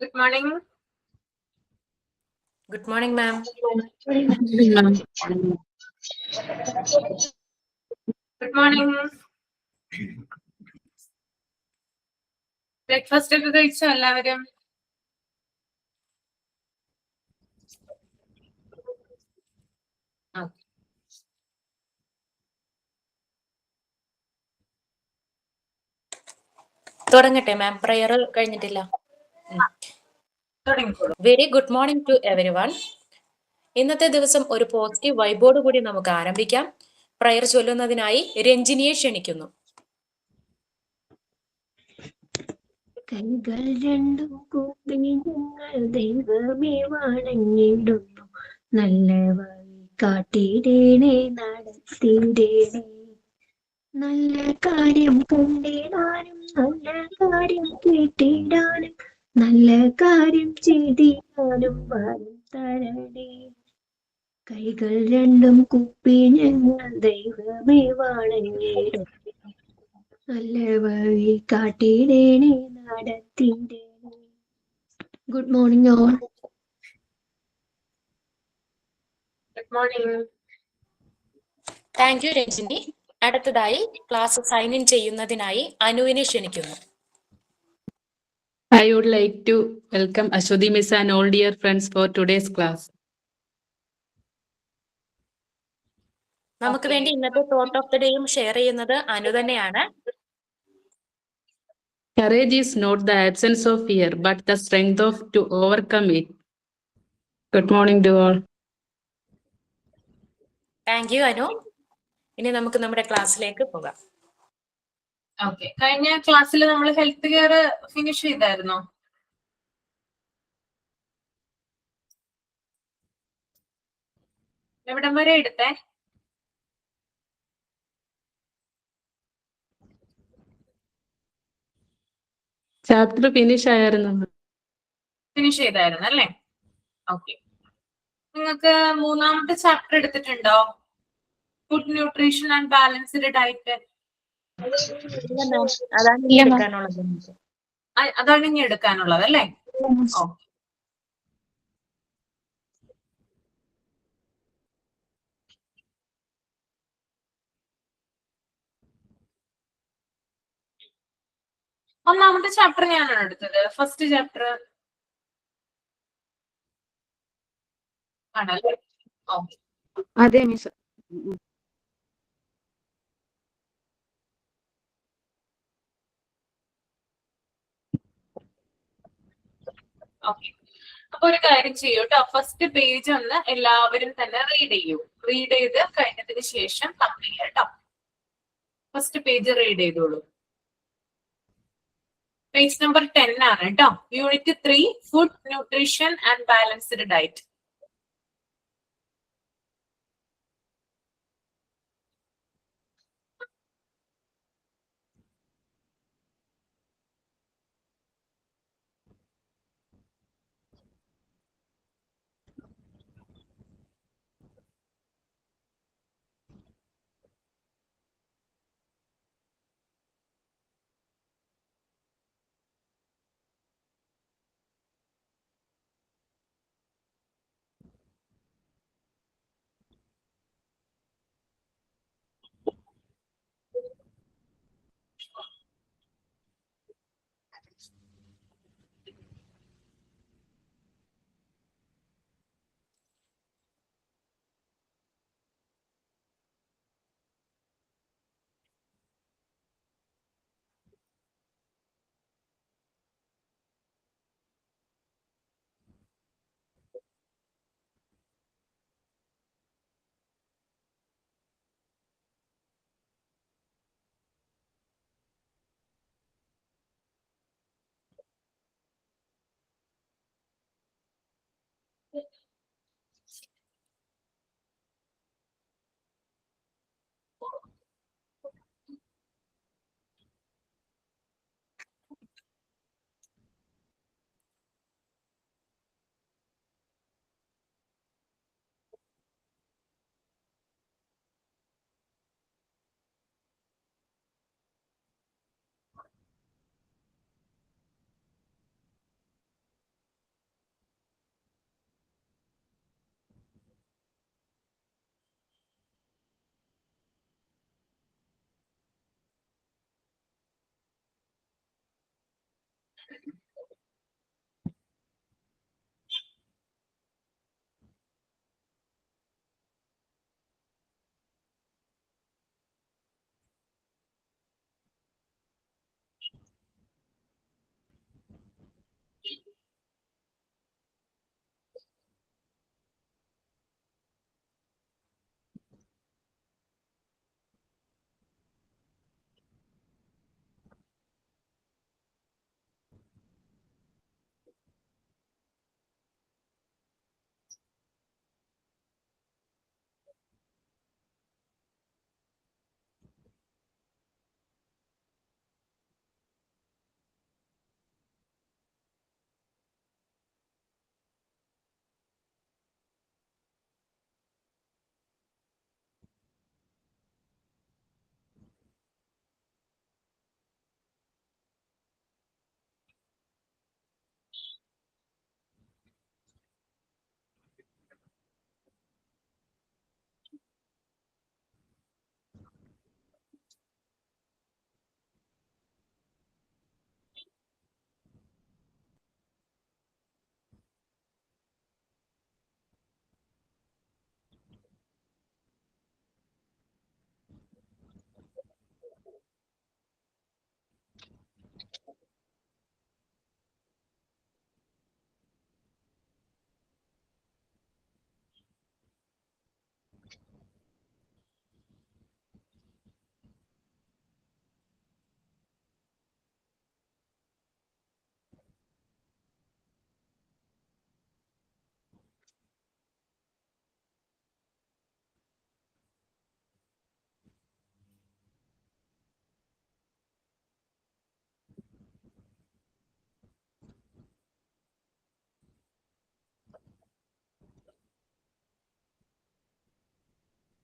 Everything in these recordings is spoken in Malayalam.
Good morning. Good morning, ma'am. Good morning. Breakfast ഒക്കെ കഴിച്ചോ എല്ലാവരും? തുടങ്ങട്ടെ മാം, പ്രയർ കഴിഞ്ഞിട്ടില്ല. Very good morning to everyone. ഇന്നത്തെ ദിവസം ഒരു പോസിറ്റീവ് വൈബോട് കൂടി നമുക്ക് ആരംഭിക്കാം. പ്രയർ ചൊല്ലുന്നതിനായി രഞ്ജിനിയെ ക്ഷണിക്കുന്നു. കൈകൾ രണ്ടും കൂപ്പി ഞങ്ങൾ ദൈവമേ വണങ്ങിടുന്നു, നല്ല വഴി കാട്ടിടേണേ, നടത്തിടേണേ. നല്ല കാര്യം കണ്ടിടാനും നല്ല കാര്യം കേട്ടിടാനും നല്ല കാര്യം ചെയ്തിടാനും വരം തരണേ. കൈകൾ രണ്ടും കുപ്പി ഞങ്ങൾ ദൈവമേ വണങ്ങിടുന്നു, നല്ല വഴി കാട്ടിടേണേ, നടത്തിടേണേ. Good morning all. Good morning. Thank you Ranjini. അടുത്തതായി ക്ലാസ് സൈൻ ഇൻ ചെയ്യുന്നതിനായി അനുവിനെ ക്ഷണിക്കുന്നു. I would like to welcome Ashwati Miss and all dear friends for today's class. നമുക്ക് വേണ്ടി ഇന്നത്തെ തോട്ട് ഓഫ് ദി ഡേയും ഷെയർ ചെയ്യുന്നത് അനു തന്നെയാണ്. Courage is not the absence of fear, but the strength of to overcome it. Good morning to all. Thank you Anu. ഇനി നമുക്ക് നമ്മുടെ ക്ലാസ്സിലേക്ക് പോകാം. ഓക്കെ, കഴിഞ്ഞ ക്ലാസ്സിൽ നമ്മൾ ഹെൽത്ത് കെയർ ഫിനിഷ് ചെയ്തായിരുന്നോ? എവിടം വരെ എടുത്തേ? ചാപ്റ്റർ ഫിനിഷ് ആയിരുന്നു. ഫിനിഷ് ചെയ്തായിരുന്നു അല്ലേ? ഓക്കെ, നിങ്ങൾക്ക് മൂന്നാമത്തെ ചാപ്റ്റർ എടുത്തിട്ടുണ്ടോ? Food nutrition and balanced diet. അതാണ് ഇനി എടുക്കാനുള്ളത് അല്ലേ? ഓക്കെ. ഒന്നാമത്തെ ചാപ്റ്റർ ഞാനാണ് എടുത്തത്, ഫസ്റ്റ് ചാപ്റ്റർ ആണല്ലേ? ഓക്കെ. അതെ മിസ്. ഓക്കെ, അപ്പൊ ഒരു കാര്യം ചെയ്യൂ കേട്ടോ, ഫസ്റ്റ് പേജ് ഒന്ന് എല്ലാവരും തന്നെ റീഡ് ചെയ്യൂ. റീഡ് ചെയ്ത് കഴിഞ്ഞതിന് ശേഷം കംപ്ലീറ്റ് കേട്ടോ. ഫസ്റ്റ് പേജ് റീഡ് ചെയ്തോളൂ. പേജ് നമ്പർ 10 ആണ് കേട്ടോ. Unit 3 food nutrition and balanced diet.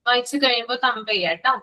വായിച്ചു കഴിയുമ്പോൾ തമ്പ് ചെയ്യാം കേട്ടോ.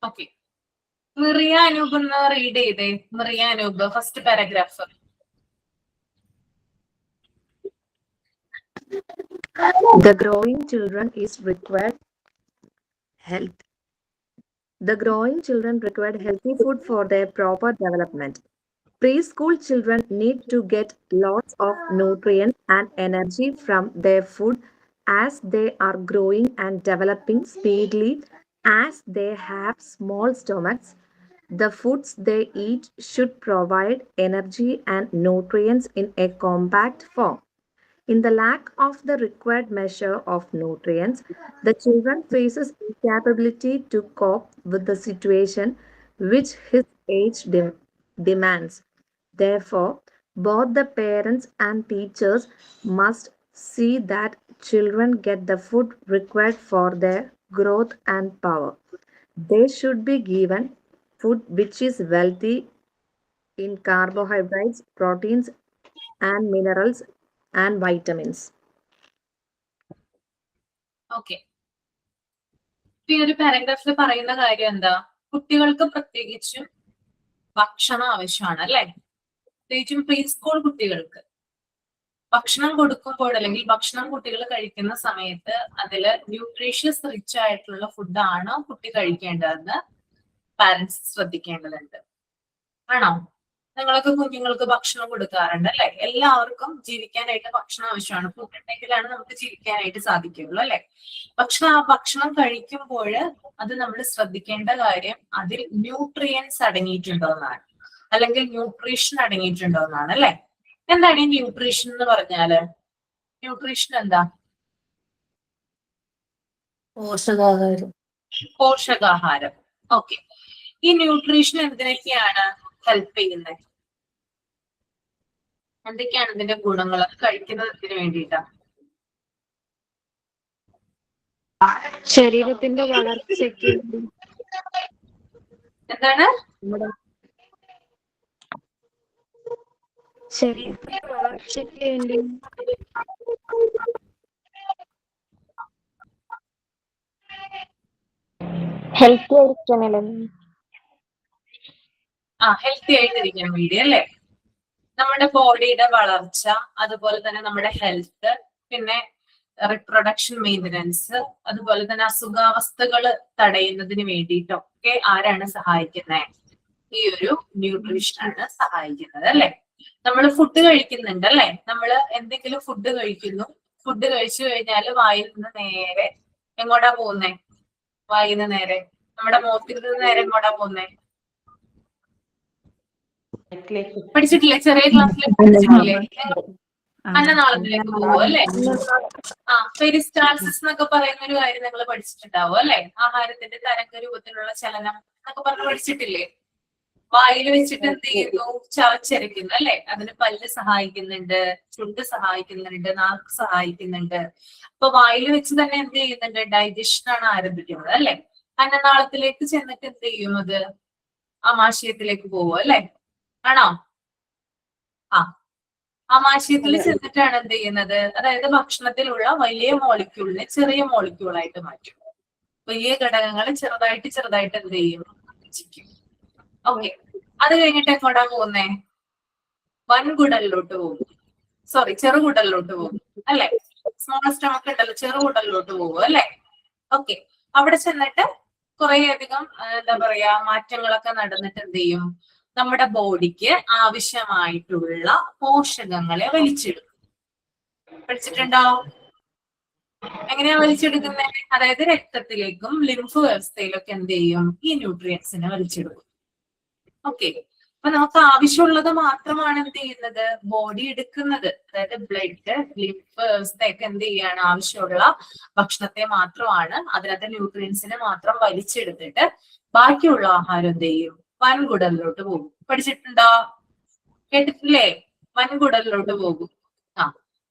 ഓക്കെ, മിറിയ അനൂപ് എന്ന് റീഡ് ചെയ്തേ. Miriya Anoop first paragraph. The growing children require health. The growing children require healthy food for their proper development. Preschool children need to get lots of nutrients and energy from their food as they are growing and developing speedily as they have small stomachs. The foods they eat should provide energy and nutrients in a compact form. In the lack of the required measure of nutrients, the children faces incapability to cope with the situation which his age demands. Therefore, both the parents and teachers must see that children get the food required for their growth and power. They should be given food which is wealthy in carbohydrates, proteins, and minerals and vitamins. Okay, ഈ ഒരു പാരഗ്രാഫിൽ പറയുന്ന കാര്യം എന്താ? കുട്ടികൾക്ക് പ്രത്യേകിച്ചും ഭക്ഷണം ആവശ്യമാണ് അല്ലെ? പ്രത്യേകിച്ചും പ്രീ സ്കൂൾ കുട്ടികൾക്ക് ഭക്ഷണം കൊടുക്കുമ്പോൾ അല്ലെങ്കിൽ ഭക്ഷണം കുട്ടികൾ കഴിക്കുന്ന സമയത്ത് അതില് ന്യൂട്രീഷ്യസ് റിച്ച് ആയിട്ടുള്ള ഫുഡാണോ കുട്ടി കഴിക്കേണ്ടതെന്ന് പാരന്റ്സ് ശ്രദ്ധിക്കേണ്ടതുണ്ട്. ആണോ? നിങ്ങളൊക്കെ കുഞ്ഞുങ്ങൾക്ക് ഭക്ഷണം കൊടുക്കാറുണ്ട് അല്ലെ? എല്ലാവർക്കും ജീവിക്കാനായിട്ട് ഭക്ഷണം ആവശ്യമാണ്. ഫുഡ് ഉണ്ടെങ്കിലാണ് നമുക്ക് ജീവിക്കാനായിട്ട് സാധിക്കുള്ളൂ അല്ലെ? പക്ഷെ ആ ഭക്ഷണം കഴിക്കുമ്പോൾ അത് നമ്മൾ ശ്രദ്ധിക്കേണ്ട കാര്യം അതിൽ ന്യൂട്രിയൻസ് അടങ്ങിയിട്ടുണ്ടോ എന്നാണ്, അല്ലെങ്കിൽ ന്യൂട്രീഷൻ അടങ്ങിയിട്ടുണ്ടോ എന്നാണ് അല്ലെ? എന്താണ് ഈ ന്യൂട്രീഷൻ എന്ന് പറഞ്ഞാല്? ന്യൂട്രീഷൻ എന്താ? പോഷകാഹാരം. പോഷകാഹാരം. ഓക്കെ. ഈ ന്യൂട്രീഷൻ എന്തിനൊക്കെയാണ് ഹെൽപ്പ് ചെയ്യുന്നത്? എന്തൊക്കെയാണ് ഇതിന്റെ ഗുണങ്ങൾ? അത് കഴിക്കുന്നത് എന്തിനു വേണ്ടിയിട്ടാ? ശരീരത്തിന്റെ വളർച്ചയ്ക്ക്. എന്താണ്? ശരീരത്തിന്റെ വളർച്ചയ്ക്ക് വേണ്ടി. ഹെൽത്തി ആയിരിക്കണല്ലോ. ഹെൽത്തി ആയിട്ടിരിക്കാൻ വേണ്ടി അല്ലേ? നമ്മുടെ ബോഡിയുടെ വളർച്ച, അതുപോലെ തന്നെ നമ്മുടെ ഹെൽത്ത്, പിന്നെ റിപ്രൊഡക്ഷൻ മെയിൻ്റനൻസ്, അതുപോലെ തന്നെ അസുഖാവസ്ഥകൾ തടയുന്നതിന് വേണ്ടിയിട്ടൊക്കെ ആരാണ് സഹായിക്കുന്നത്? ഈ ഒരു ന്യൂട്രീഷൻ ആണ് സഹായിക്കുന്നത് അല്ലെ? നമ്മൾ ഫുഡ് കഴിക്കുന്നുണ്ട് അല്ലെ? നമ്മൾ എന്തെങ്കിലും ഫുഡ് കഴിക്കുന്നു, ഫുഡ് കഴിച്ചു കഴിഞ്ഞാൽ വായിൽ നിന്ന് നേരെ എങ്ങോട്ടാ പോകുന്നേ? വായിൽ നിന്ന് നേരെ നമ്മുടെ മുഖത്തിൽ നിന്ന് നേരെ എങ്ങോട്ടാ പോകുന്നേ? പഠിച്ചിട്ടില്ലേ? ചെറിയ ക്ലാസ്സിൽ പഠിച്ചിട്ടില്ലേ? അന്നനാളത്തിലേക്ക് പോകും അല്ലെ? പെരിസ്റ്റാൾസിസ് എന്നൊക്കെ പറയുന്ന ഒരു കാര്യം നിങ്ങൾ പഠിച്ചിട്ടുണ്ടാവും അല്ലെ? ആഹാരത്തിന്റെ തരംഗരൂപത്തിലുള്ള ചലനം എന്നൊക്കെ പറഞ്ഞ് പഠിച്ചിട്ടില്ലേ? വായിൽ വെച്ചിട്ട് എന്ത് ചെയ്യുന്നു? ചവച്ചരയ്ക്കുന്നു അല്ലെ? അതിന് പല്ല് സഹായിക്കുന്നുണ്ട്, ചുണ്ട് സഹായിക്കുന്നുണ്ട്, നാക്ക് സഹായിക്കുന്നുണ്ട്. അപ്പൊ വായിൽ വെച്ച് തന്നെ എന്ത് ചെയ്യുന്നുണ്ട്? ഡൈജഷൻ ആണ് ആരംഭിക്കുന്നത് അല്ലെ? അന്നനാളത്തിലേക്ക് ചെന്നിട്ട് എന്ത് ചെയ്യും? അത് ആമാശയത്തിലേക്ക് പോകും അല്ലെ? ആണോ? ആമാശയത്തിൽ ചെന്നിട്ടാണ് എന്ത് ചെയ്യുന്നത്? അതായത് ഭക്ഷണത്തിലുള്ള വലിയ മോളിക്യൂളിനെ ചെറിയ മോളിക്യൂളായിട്ട് മാറ്റും. വലിയ ഘടകങ്ങൾ ചെറുതായിട്ട് ചെറുതായിട്ട് എന്ത് ചെയ്യും? ഓക്കെ. അത് കഴിഞ്ഞിട്ട് എങ്ങോട്ടാ പോകുന്നേ? വൻകുടലിലോട്ട് പോകും. സോറി, ചെറുകുടലിലോട്ട് പോകും അല്ലെ? സ്മോൾ സ്റ്റമക്ക് ഉണ്ടല്ലോ, ചെറുകുടലിലോട്ട് പോകും അല്ലെ? ഓക്കെ. അവിടെ ചെന്നിട്ട് കുറേയധികം എന്താ പറയാ മാറ്റങ്ങളൊക്കെ നടന്നിട്ട് എന്ത് ചെയ്യും? നമ്മുടെ ബോഡിക്ക് ആവശ്യമായിട്ടുള്ള പോഷകങ്ങളെ വലിച്ചെടുക്കും. പഠിച്ചിട്ടുണ്ടോ? എങ്ങനെയാ വലിച്ചെടുക്കുന്നത്? അതായത് രക്തത്തിലേക്കും ലിംഫ് വ്യവസ്ഥയിലൊക്കെ എന്ത് ചെയ്യും? ഈ ന്യൂട്രിയൻസിനെ വലിച്ചെടുക്കും. ഓക്കെ. അപ്പൊ നമുക്ക് ആവശ്യമുള്ളത് മാത്രമാണ് എന്ത് ചെയ്യുന്നത്? ബോഡി എടുക്കുന്നത്. അതായത് ബ്ലഡ്, ലിംഫ് വ്യവസ്ഥയൊക്കെ എന്ത് ചെയ്യാണ്? ആവശ്യമുള്ള ഭക്ഷണത്തെ മാത്രമാണ്, അതിനകത്ത് ന്യൂട്രിയൻസിനെ മാത്രം വലിച്ചെടുത്തിട്ട് ബാക്കിയുള്ള ആഹാരം എന്ത് ചെയ്യും? വൻകുടലിലോട്ട് പോകും. പഠിച്ചിട്ടുണ്ടോ? കേട്ടിട്ടില്ലേ? വൻകുടലിലോട്ട് പോകും.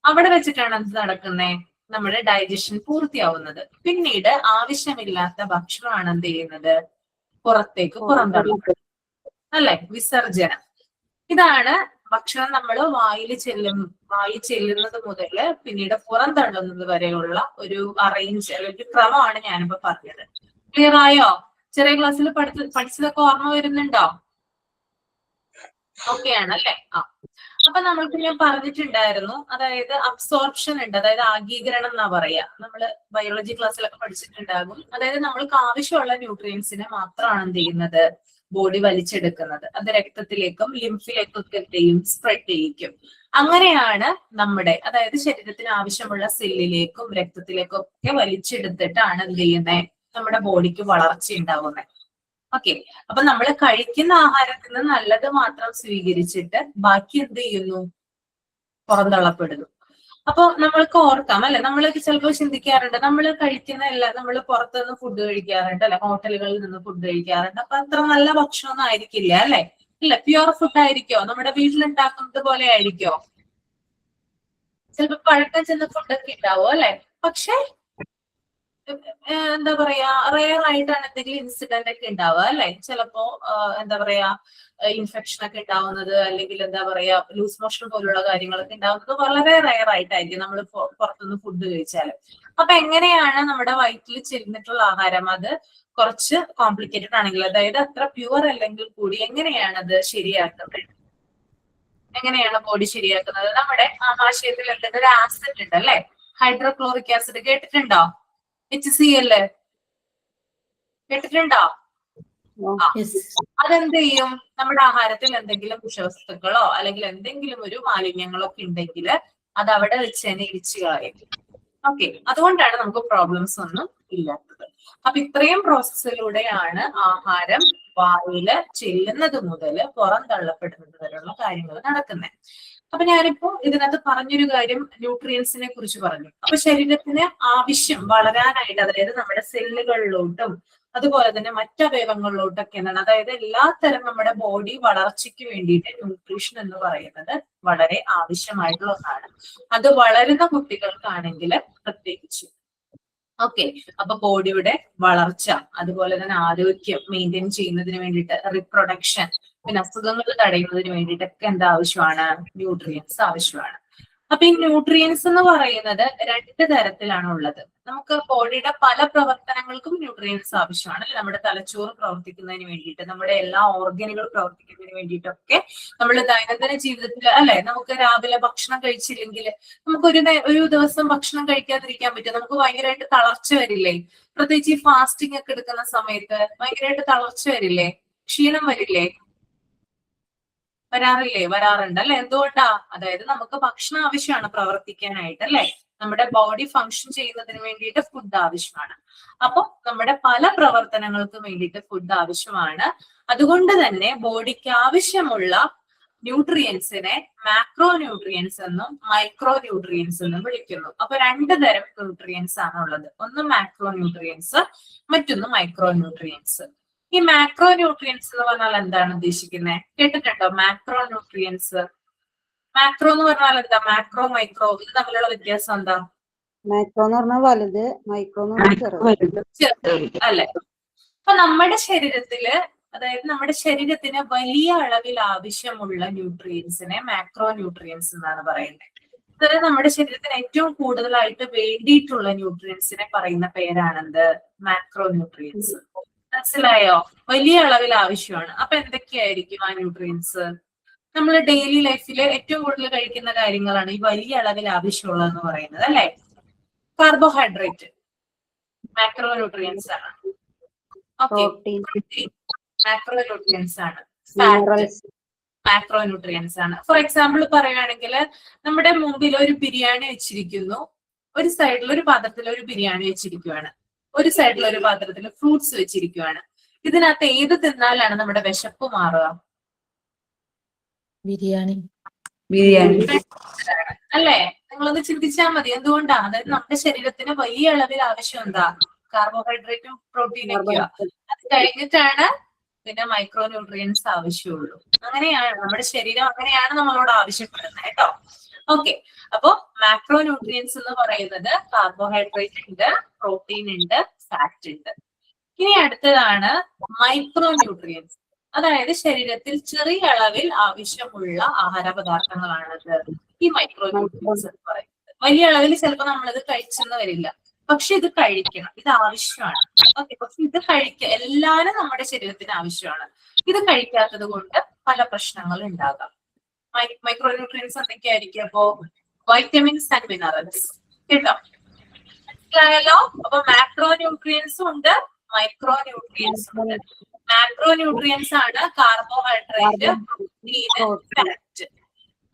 അവിടെ വെച്ചിട്ടാണ് എന്ത് നടക്കുന്നേ? നമ്മുടെ ഡൈജഷൻ പൂർത്തിയാവുന്നത്. പിന്നീട് ആവശ്യമില്ലാത്ത ഭക്ഷണമാണ് എന്ത് ചെയ്യുന്നത്? പുറത്തേക്ക് പുറന്തള്ളുന്നത് അല്ലെ? വിസർജനം. ഇതാണ് ഭക്ഷണം നമ്മൾ വായിൽ ചെല്ലുന്നത് മുതൽ പിന്നീട് പുറന്തള്ളുന്നത് വരെയുള്ള ഒരു അറേഞ്ച് അല്ലെങ്കിൽ ക്രമമാണ് ഞാനിപ്പോ പറഞ്ഞത്. ക്ലിയർ ആയോ? ചെറിയ ക്ലാസ്സിൽ പഠിച്ചതൊക്കെ ഓർമ്മ വരുന്നുണ്ടോ? ഓക്കെ ആണല്ലേ? അപ്പൊ നമ്മൾക്ക് ഞാൻ പറഞ്ഞിട്ടുണ്ടായിരുന്നു, അതായത് അബ്സോർപ്ഷൻ ഉണ്ട്, അതായത് ആഗീകരണം എന്നാ പറയാ. നമ്മള് ബയോളജി ക്ലാസ്സിലൊക്കെ പഠിച്ചിട്ടുണ്ടാകും. അതായത് നമ്മൾക്ക് ആവശ്യമുള്ള ന്യൂട്രിയൻസിനെ മാത്രമാണ് എന്ത് ചെയ്യുന്നത്? ബോഡി വലിച്ചെടുക്കുന്നത്. അത് രക്തത്തിലേക്കും ലിംഫിലേക്കും ഒക്കെ എന്ത് ചെയ്യും? സ്പ്രെഡ് ചെയ്യിക്കും. അങ്ങനെയാണ് നമ്മുടെ, അതായത് ശരീരത്തിന് ആവശ്യമുള്ള സെല്ലിലേക്കും രക്തത്തിലേക്കും ഒക്കെ വലിച്ചെടുത്തിട്ടാണ് എന്ത് ചെയ്യുന്നത്? നമ്മുടെ ബോഡിക്ക് വളർച്ച ഉണ്ടാവുന്നത്. ഓക്കെ. അപ്പൊ നമ്മൾ കഴിക്കുന്ന ആഹാരത്തിൽ നിന്ന് നല്ലത് മാത്രം സ്വീകരിച്ചിട്ട് ബാക്കി എന്ത് ചെയ്യുന്നു? പുറന്തള്ളപ്പെടുന്നു. അപ്പൊ നമ്മൾക്ക് ഓർക്കാം അല്ലെ? നമ്മളൊക്കെ ചിലപ്പോൾ ചിന്തിക്കാറുണ്ട്, നമ്മൾ കഴിക്കുന്ന എല്ലാം, നമ്മൾ പുറത്തുനിന്ന് ഫുഡ് കഴിക്കാറുണ്ട് അല്ലെ? ഹോട്ടലുകളിൽ നിന്ന് ഫുഡ് കഴിക്കാറുണ്ട്. അപ്പൊ അത്ര നല്ല ഭക്ഷണമൊന്നും ആയിരിക്കില്ല അല്ലെ? ഇല്ല. പ്യുവർ ഫുഡ് ആയിരിക്കോ? നമ്മുടെ വീട്ടിലുണ്ടാക്കുന്നത് പോലെ ആയിരിക്കോ? ചിലപ്പോ പഴക്കം ചെന്ന ഫുഡൊക്കെ ഉണ്ടാവും അല്ലെ? പക്ഷെ എന്താ പറയാ, റെയർ ആയിട്ടാണ് എന്തെങ്കിലും ഇൻസിഡന്റ് ഒക്കെ ഉണ്ടാവുക അല്ലെ? ചിലപ്പോ എന്താ പറയാ, ഇൻഫെക്ഷൻ ഒക്കെ ഉണ്ടാവുന്നത്, അല്ലെങ്കിൽ എന്താ പറയാ ലൂസ് മോഷൻ പോലുള്ള കാര്യങ്ങളൊക്കെ ഉണ്ടാവുന്നത് വളരെ റെയർ ആയിട്ടായിരിക്കും നമ്മൾ പുറത്തുനിന്ന് ഫുഡ് കഴിച്ചാൽ. അപ്പൊ എങ്ങനെയാണ് നമ്മുടെ വയറ്റിൽ ചെന്നിട്ടുള്ള ആഹാരം അത് കുറച്ച് കോംപ്ലിക്കേറ്റഡ് ആണെങ്കിൽ, അതായത് അത്ര പ്യുവർ അല്ലെങ്കിൽ കൂടി എങ്ങനെയാണ് അത് ശരിയാക്കുന്നത്? എങ്ങനെയാണ് ബോഡി ശരിയാക്കുന്നത്? നമ്മുടെ ആമാശയത്തിൽ എന്തെങ്കിലും ഒരു ആസിഡ് ഉണ്ട് അല്ലെ, ഹൈഡ്രോക്ലോറിക് ആസിഡ് കേട്ടിട്ടുണ്ടോ? HCl കേട്ടിട്ടുണ്ടോ? അതെന്ത് ചെയ്യും? നമ്മുടെ ആഹാരത്തിൽ എന്തെങ്കിലും വിഷവസ്തുക്കളോ അല്ലെങ്കിൽ എന്തെങ്കിലും ഒരു മാലിന്യങ്ങളോ ഒക്കെ ഉണ്ടെങ്കിൽ അത് അവിടെ വെച്ച് തന്നെ ഇടിച്ചു കളയും. ഓക്കെ, അതുകൊണ്ടാണ് നമുക്ക് പ്രോബ്ലംസ് ഒന്നും ഇല്ലാത്തത്. അപ്പൊ ഇത്രയും പ്രോസസ്സിലൂടെയാണ് ആഹാരം വായില് ചെല്ലുന്നത് മുതൽ പുറം തള്ളപ്പെടുന്നത് വരെയുള്ള കാര്യങ്ങൾ നടക്കുന്നത്. അപ്പൊ ഞാനിപ്പോ ഇതിനകത്ത് പറഞ്ഞൊരു കാര്യം ന്യൂട്രിയൻസിനെ കുറിച്ച് പറഞ്ഞു. അപ്പൊ ശരീരത്തിന് ആവശ്യം വളരാനായിട്ട്, അതായത് നമ്മുടെ സെല്ലുകളിലോട്ടും അതുപോലെ തന്നെ മറ്റവയവങ്ങളിലോട്ടൊക്കെ എന്താണ്, അതായത് എല്ലാ തരം നമ്മുടെ ബോഡി വളർച്ചയ്ക്ക് വേണ്ടിയിട്ട് ന്യൂട്രീഷൻ എന്ന് പറയുന്നത് വളരെ ആവശ്യമായിട്ടുള്ള ഒന്നാണ്. അത് വളരുന്ന കുട്ടികൾക്കാണെങ്കിൽ പ്രത്യേകിച്ച്. ഓക്കെ, അപ്പൊ ബോഡിയുടെ വളർച്ച അതുപോലെ തന്നെ ആരോഗ്യം മെയിൻറ്റെയിൻ ചെയ്യുന്നതിന് വേണ്ടിയിട്ട്, റീപ്രൊഡക്ഷൻ, പിന്നെ അസുഖങ്ങൾ തടയുന്നതിന് വേണ്ടിയിട്ടൊക്കെ എന്താ ആവശ്യമാണ്? ന്യൂട്രിയൻസ് ആവശ്യമാണ്. അപ്പൊ ഈ ന്യൂട്രിയൻസ് എന്ന് പറയുന്നത് 2 തരത്തിലാണ് ഉള്ളത്. നമുക്ക് ബോഡിയുടെ പല പ്രവർത്തനങ്ങൾക്കും ന്യൂട്രിയൻസ് ആവശ്യമാണ്. നമ്മുടെ തലച്ചോറ് പ്രവർത്തിക്കുന്നതിന് വേണ്ടിയിട്ട്, നമ്മുടെ എല്ലാ ഓർഗനുകളും പ്രവർത്തിക്കുന്നതിന് വേണ്ടിയിട്ടൊക്കെ നമ്മൾ ദൈനംദിന ജീവിതത്തിൽ അല്ലെ, നമുക്ക് രാവിലെ ഭക്ഷണം കഴിച്ചില്ലെങ്കിൽ നമുക്ക് ഒരു ദിവസം ഭക്ഷണം കഴിക്കാതിരിക്കാൻ പറ്റും. നമുക്ക് ഭയങ്കരമായിട്ട് തളർച്ച വരില്ലേ? പ്രത്യേകിച്ച് ഈ ഫാസ്റ്റിംഗ് ഒക്കെ എടുക്കുന്ന സമയത്ത് ഭയങ്കരമായിട്ട് തളർച്ച വരില്ലേ? ക്ഷീണം വരില്ലേ? വരാറുണ്ട് അല്ലെ? എന്തുകൊണ്ടാ? അതായത് നമുക്ക് ഭക്ഷണം ആവശ്യമാണ് പ്രവർത്തിക്കാനായിട്ട് അല്ലെ, നമ്മുടെ ബോഡി ഫങ്ഷൻ ചെയ്യുന്നതിന് വേണ്ടിയിട്ട് ഫുഡ് ആവശ്യമാണ്. അപ്പൊ നമ്മുടെ പല പ്രവർത്തനങ്ങൾക്കും വേണ്ടിയിട്ട് ഫുഡ് ആവശ്യമാണ്. അതുകൊണ്ട് തന്നെ ബോഡിക്ക് ആവശ്യമുള്ള ന്യൂട്രിയൻസിനെ മാക്രോ ന്യൂട്രിയൻസ് എന്നും മൈക്രോ ന്യൂട്രിയൻസ് എന്നും വിളിക്കുന്നു. അപ്പൊ 2 തരം ന്യൂട്രിയൻസ് ആണ് ഉള്ളത്. ഒന്ന് മാക്രോ ന്യൂട്രിയൻസ്, മറ്റൊന്ന് മൈക്രോ ന്യൂട്രിയൻസ്. ഈ മാക്രോ ന്യൂട്രിയൻസ് എന്ന് പറഞ്ഞാൽ എന്താണ് ഉദ്ദേശിക്കുന്നത്? കേട്ടിട്ടുണ്ടോ മാക്രോ ന്യൂട്രിയൻസ്? മാക്രോ എന്ന് പറഞ്ഞാൽ എന്താ? മാക്രോ മൈക്രോ ഇത് തമ്മിലുള്ള വ്യത്യാസം എന്താ? മാക്രോ എന്ന് പറഞ്ഞാൽ വലുത്, മൈക്രോ എന്ന് പറഞ്ഞാൽ ചെറുത് അല്ലെ? അപ്പൊ നമ്മുടെ ശരീരത്തില്, അതായത് നമ്മുടെ ശരീരത്തിന് വലിയ അളവിൽ ആവശ്യമുള്ള ന്യൂട്രിയൻസിനെ മാക്രോ ന്യൂട്രിയൻസ് എന്നാണ് പറയുന്നത്. അതായത് നമ്മുടെ ശരീരത്തിന് ഏറ്റവും കൂടുതലായിട്ട് വേണ്ടിയിട്ടുള്ള ന്യൂട്രിയൻസിനെ പറയുന്ന പേരാണെന്ത്? Macro nutrients. മനസ്സിലായോ? വലിയ അളവിൽ ആവശ്യമാണ്. അപ്പൊ എന്തൊക്കെയായിരിക്കും ആ ന്യൂട്രിയൻസ്? നമ്മൾ ഡെയിലി ലൈഫിൽ ഏറ്റവും കൂടുതൽ കഴിക്കുന്ന കാര്യങ്ങളാണ് ഈ വലിയ അളവിൽ ആവശ്യമുള്ളതെന്ന് പറയുന്നത് അല്ലെ. കാർബോഹൈഡ്രേറ്റ് മാക്രോ ന്യൂട്രിയൻസ് ആണ്. ഓക്കെ, മാക്രോ ന്യൂട്രിയൻസ് ആണ്. ഫാറ്റ് മാക്രോ ന്യൂട്രിയൻസ് ആണ്. ഫോർ എക്സാമ്പിൾ പറയുകയാണെങ്കിൽ നമ്മുടെ മുമ്പിൽ ഒരു ബിരിയാണി വെച്ചിരിക്കുന്നു, ഒരു സൈഡിൽ ഒരു പാത്രത്തിൽ ഒരു ബിരിയാണി വെച്ചിരിക്കുകയാണ്, ഒരു സൈഡിൽ ഒരു പാത്രത്തിൽ ഫ്രൂട്ട്സ് വെച്ചിരിക്കുകയാണ്. ഇതിനകത്ത് ഏത് തിന്നാലാണ് നമ്മുടെ വിശപ്പ് മാറുക? ബിരിയാണി അല്ലേ? നിങ്ങളൊന്ന് ചിന്തിച്ചാൽ മതി. എന്തുകൊണ്ടാണ്? അതായത് നമ്മുടെ ശരീരത്തിന് വലിയ അളവിൽ ആവശ്യം എന്താ? കാർബോഹൈഡ്രേറ്റും പ്രോട്ടീനൊക്കെയാ. അത് കഴിഞ്ഞിട്ടാണ് പിന്നെ മൈക്രോ ന്യൂട്രിയൻസ് ആവശ്യമുള്ളൂ. അങ്ങനെയാണ് നമ്മുടെ ശരീരം, അങ്ങനെയാണ് നമ്മളോട് ആവശ്യപ്പെടുന്നത് കേട്ടോ. ഓക്കെ, അപ്പൊ മാക്രോ ന്യൂട്രിയൻസ് എന്ന് പറയുന്നത് കാർബോഹൈഡ്രേറ്റ് ഉണ്ട്, പ്രോട്ടീൻ ഉണ്ട്, ഫാറ്റ് ഉണ്ട്. ഇനി അടുത്തതാണ് മൈക്രോ ന്യൂട്രിയൻസ്. അതായത് ശരീരത്തിൽ ചെറിയ അളവിൽ ആവശ്യമുള്ള ആഹാര പദാർത്ഥങ്ങളാണത് ഈ മൈക്രോ ന്യൂട്രിയൻസ് എന്ന് പറയുന്നത്. വലിയ അളവിൽ ചിലപ്പോൾ നമ്മളിത് കഴിച്ചെന്ന് വരില്ല, പക്ഷെ ഇത് കഴിക്കണം, ഇത് ആവശ്യമാണ്. ഓക്കെ, പക്ഷെ ഇത് എല്ലാരും നമ്മുടെ ശരീരത്തിന് ആവശ്യമാണ്. ഇത് കഴിക്കാത്തത് കൊണ്ട് പല പ്രശ്നങ്ങളും ഉണ്ടാകാം. മൈക്രോ ന്യൂട്രിയൻസ് എന്തൊക്കെയായിരിക്കും? അപ്പോ വൈറ്റമിൻസ് ആൻഡ് മിനറൽസ്. കേട്ടോ, മനസ്സിലായല്ലോ? അപ്പൊ മാക്രോ ന്യൂട്രിയൻസും ഉണ്ട്, മൈക്രോ ന്യൂട്രിയൻസും ഉണ്ട്. മാക്രോ ന്യൂട്രിയൻസ് ആണ് carbohydrate, protein, fat.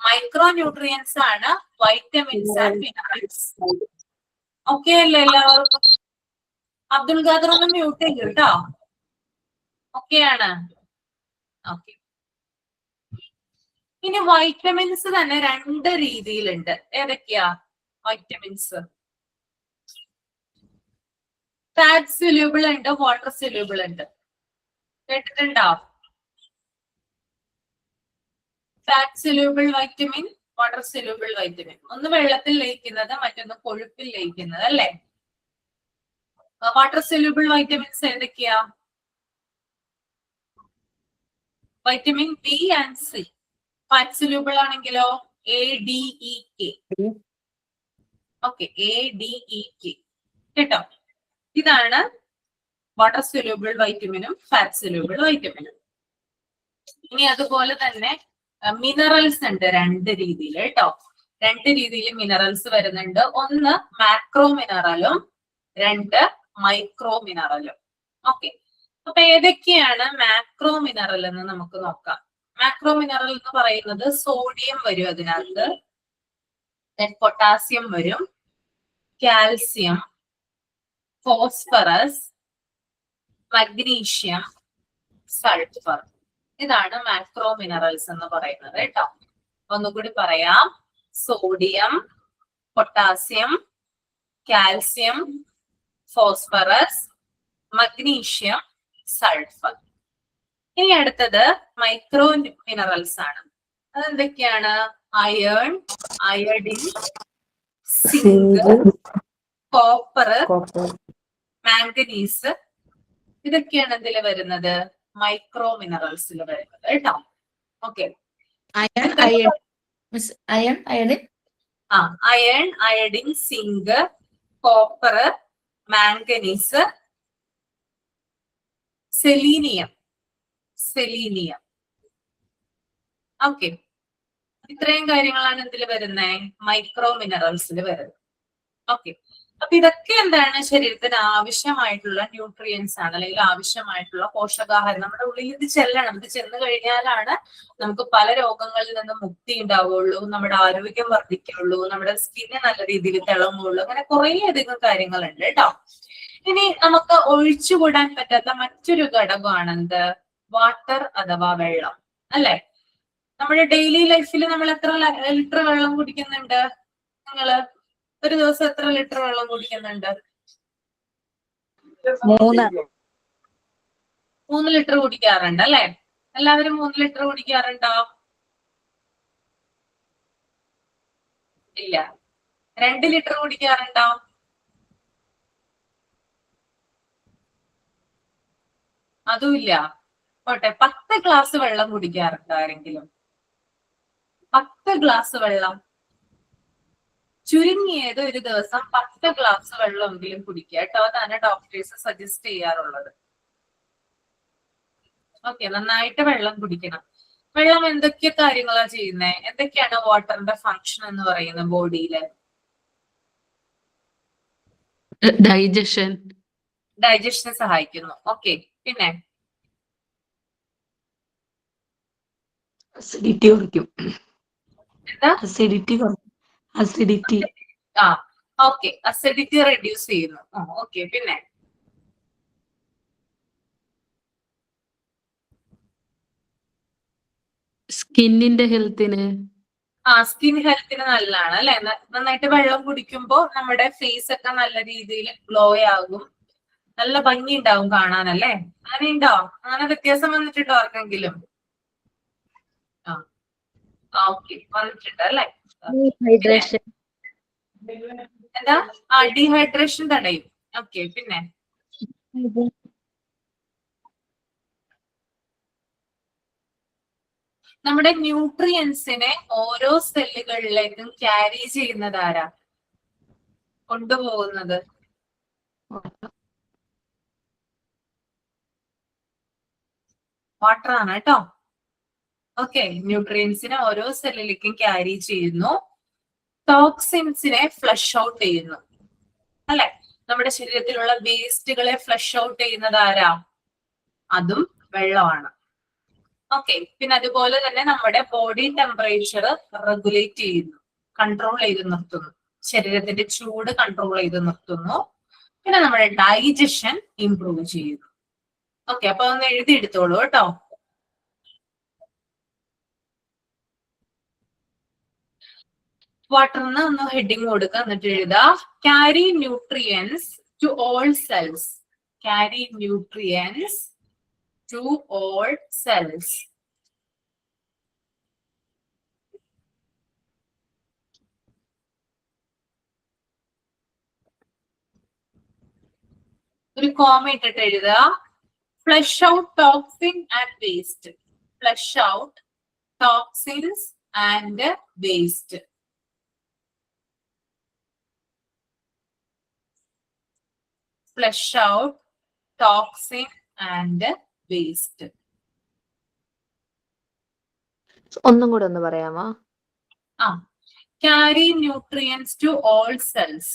Micro nutrients ആണ് വൈറ്റമിൻസ് ആൻഡ് മിനറൽസ്. ഓക്കെ അല്ലേ എല്ലാവർക്കും? അബ്ദുൽ ഖാദർ ഒന്ന് മ്യൂട്ട് ചെയ്യും കേട്ടോ. ഓക്കെയാണ്? ഓക്കെ. ഇനി വൈറ്റമിൻസ് തന്നെ 2 രീതിയിലുണ്ട്. ഏതൊക്കെയാ വൈറ്റമിൻസ്? ഫാറ്റ് സൊല്യൂബിൾ ഉണ്ട്, വാട്ടർ സൊല്യൂബിൾ ഉണ്ട്. കേട്ടിട്ടുണ്ടോ? Fat soluble vitamin, water soluble vitamin. ഒന്ന് വെള്ളത്തിൽ ലയിക്കുന്നത്, മറ്റൊന്ന് കൊഴുപ്പിൽ ലയിക്കുന്നത് അല്ലെ. വാട്ടർ സൊല്യൂബിൾ വൈറ്റമിൻസ് ഏതൊക്കെയാ? Vitamin B and C. Fat soluble ആണെങ്കിലോ ADEK. Okay, ADEK. കേട്ടോ. ഇതാണ് വാട്ടർ സൊല്യൂബിൾ വൈറ്റമിനും ഫാറ്റ് സൊല്യൂബിൾ വൈറ്റമിനും. ഇനി അതുപോലെ തന്നെ മിനറൽസ് ഉണ്ട് രണ്ട് രീതിയിൽ കേട്ടോ. രണ്ട് രീതിയിൽ മിനറൽസ് വരുന്നുണ്ട്. ഒന്ന് മാക്രോ മിനറലും രണ്ട് മൈക്രോ മിനറലും. ഓക്കെ, അപ്പൊ ഏതൊക്കെയാണ് മാക്രോ മിനറൽ എന്ന് നമുക്ക് നോക്കാം. മാക്രോ മിനറൽ എന്ന് പറയുന്നത് സോഡിയം വരും അതിനകത്ത്, പൊട്ടാസ്യം വരും, കാൽസ്യം, ഫോസ്ഫറസ്, മഗ്നീഷ്യം, സൾഫർ. ഇതാണ് മാക്രോ മിനറൽസ് എന്ന് പറയുന്നത് കേട്ടോ. ഒന്നുകൂടി പറയാം. Sodium, potassium, calcium, phosphorus, magnesium, sulphur. ഇനി അടുത്തത് മൈക്രോ മിനറൽസ് ആണ്. അതെന്തൊക്കെയാണ്? Iron, iodine, zinc, copper, manganese. ഇതൊക്കെയാണ് ഇതിൽ വരുന്നത്, മൈക്രോ മിനറൽസിൽ വരുന്നത് കേട്ടോ. Okay, iron, iodine, iron, iodine, zinc, copper, manganese, selenium. Okay, ഇത്രയും കാര്യങ്ങളാണ് ഇതിൽ വരുന്നത്, മൈക്രോ മിനറൽസിൽ വരുന്നത്. ഓക്കെ, അപ്പൊ ഇതൊക്കെ എന്താണ്? ശരീരത്തിന് ആവശ്യമായിട്ടുള്ള ന്യൂട്രിയൻസ് ആണ്, അല്ലെങ്കിൽ ആവശ്യമായിട്ടുള്ള പോഷകാഹാരം. നമ്മുടെ ഉള്ളിൽ ഇത് ചെല്ലണം. ഇത് ചെന്ന് കഴിഞ്ഞാലാണ് നമുക്ക് പല രോഗങ്ങളിൽ നിന്ന് മുക്തി ഉണ്ടാവുള്ളൂ, നമ്മുടെ ആരോഗ്യം വർദ്ധിക്കുള്ളൂ, നമ്മുടെ സ്കിന്ന് നല്ല രീതിയിൽ തിളങ്ങുള്ളൂ. അങ്ങനെ കുറേ അധികം കാര്യങ്ങളുണ്ട് കേട്ടോ. ഇനി നമുക്ക് ഒഴിച്ചുകൂടാൻ പറ്റാത്ത മറ്റൊരു ഘടകമാണ് എന്ത്? വാട്ടർ അഥവാ വെള്ളം, അല്ലെ? നമ്മുടെ ഡെയിലി ലൈഫിൽ നമ്മൾ എത്ര ലിറ്റർ വെള്ളം കുടിക്കുന്നുണ്ട്? നിങ്ങള് ഒരു ദിവസം എത്ര ലിറ്റർ വെള്ളം കുടിക്കുന്നുണ്ട്? 3 ലിറ്റർ കുടിക്കാറുണ്ട് അല്ലെ? എല്ലാവരും 3 ലിറ്റർ കുടിക്കാറുണ്ടോ? ഇല്ല. 2 ലിറ്റർ കുടിക്കാറുണ്ടോ? അതുമില്ല. പോട്ടെ, 10 ഗ്ലാസ് വെള്ളം കുടിക്കാറുണ്ടോ ആരെങ്കിലും? 10 ഗ്ലാസ് വെള്ളം, ചുരുങ്ങിയത് ഒരു ദിവസം 10 ഗ്ലാസ് വെള്ളമെങ്കിലും കുടിക്കുക കേട്ടോ. അതാണ് ഡോക്ടേഴ്സ് സജസ്റ്റ് ചെയ്യാറുള്ളത്. ഓക്കെ, നന്നായിട്ട് വെള്ളം കുടിക്കണം. വെള്ളം എന്തൊക്കെ കാര്യങ്ങളാ ചെയ്യുന്നത്? എന്തൊക്കെയാണ് വാട്ടറിന്റെ ഫങ്ഷൻ എന്ന് പറയുന്നത് ബോഡിയില്? ഡൈജഷന് സഹായിക്കുന്നു. ഓക്കെ, പിന്നെ അസിഡിറ്റി കുറയ്ക്കും. എന്താ? അസിഡിറ്റി. ഓക്കെ, അസിഡിറ്റി റെഡ്യൂസ് ചെയ്യുന്നു. ഓക്കെ, പിന്നെ സ്കിന്നിന്റെ ഹെൽത്തിന്. സ്കിൻ ഹെൽത്തിന് നല്ലതാണ് അല്ലെ? നന്നായിട്ട് വെള്ളം കുടിക്കുമ്പോ നമ്മുടെ ഫേസ് ഒക്കെ നല്ല രീതിയിൽ ഗ്ലോ ആകും, നല്ല ഭംഗി ഉണ്ടാവും കാണാനല്ലേ? അങ്ങനെ ഉണ്ടോ? അങ്ങനെ വ്യത്യാസം വന്നിട്ടുണ്ടോ ആർക്കെങ്കിലും? ഓക്കെ, വന്നിട്ടുണ്ട് അല്ലെ? എന്താ? ഡീഹൈഡ്രേഷൻ തടയും. ഓക്കെ, പിന്നെ നമ്മുടെ ന്യൂട്രിയൻസിനെ ഓരോ സെല്ലുകളിലേക്കും ക്യാരി ചെയ്യുന്നത് ആരാ? കൊണ്ടുപോകുന്നത് വാട്ടർ ആണ് കേട്ടോ. ഓക്കെ, ന്യൂട്രിയൻസിനെ ഓരോ സെല്ലിലേക്കും ക്യാരി ചെയ്യുന്നു. ടോക്സിൻസിനെ ഫ്ലഷ് ഔട്ട് ചെയ്യുന്നു അല്ലെ? നമ്മുടെ ശരീരത്തിലുള്ള വേസ്റ്റുകളെ ഫ്ലഷ് ഔട്ട് ചെയ്യുന്നത് ആരാ? അതും വെള്ളമാണ്. ഓക്കെ, പിന്നെ അതുപോലെ തന്നെ നമ്മുടെ ബോഡി ടെമ്പറേച്ചർ റെഗുലേറ്റ് ചെയ്യുന്നു, കൺട്രോൾ ചെയ്ത് നിർത്തുന്നു. ശരീരത്തിന്റെ ചൂട് കൺട്രോൾ ചെയ്ത് നിർത്തുന്നു. പിന്നെ നമ്മുടെ ഡൈജഷൻ ഇംപ്രൂവ് ചെയ്യുന്നു. ഓക്കെ, അപ്പൊ ഒന്ന് എഴുതിയെടുത്തോളൂ കേട്ടോ. വാട്ടറിന് ഒന്ന് ഹെഡിങ് കൊടുക്കുക, എന്നിട്ട് എഴുതാ carry nutrients to all cells. ക്യാരി ന്യൂട്രിയൻസ് to all cells. ഒരു കോമ ഇട്ടിട്ട് എഴുതുക. Flush out toxin and waste. Flush out toxins and waste. flush out toxin and waste. ഒന്നും കൂടെ ഒന്ന് പറയാമോ? Carry nutrients to all cells.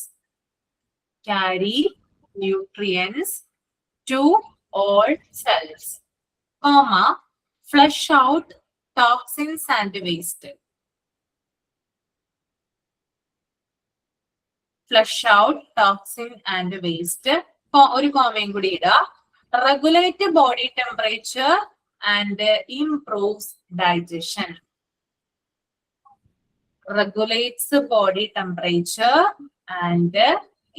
Carry nutrients to all cells, comma, flush out toxins and waste. Flush out toxin and waste. ഒരു കോമയും കൂടി ഇടുക. Regulate body temperature and improves digestion. Regulates body temperature and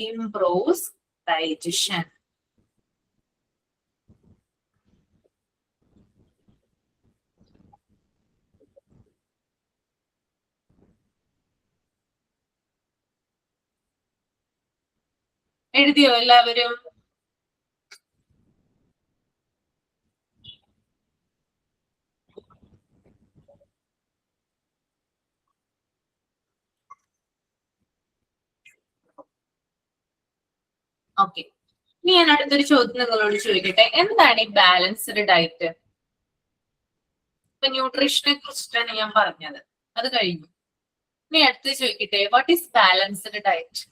improves digestion. എഴുതിയോ എല്ലാവരും? ഓക്കെ, ഇനി ഞാൻ അടുത്തൊരു ചോദ്യം നിങ്ങളോട് ചോദിക്കട്ടെ. എന്താണ് ഈ ബാലൻസ്ഡ് ഡയറ്റ്? ഇപ്പൊ ന്യൂട്രീഷനെ കുറിച്ചിട്ടാണ് ഞാൻ പറഞ്ഞത്, അത് കഴിഞ്ഞു. ഇനി അടുത്ത് ചോദിക്കട്ടെ, വാട്ട് ഈസ് ബാലൻസ്ഡ് ഡയറ്റ്?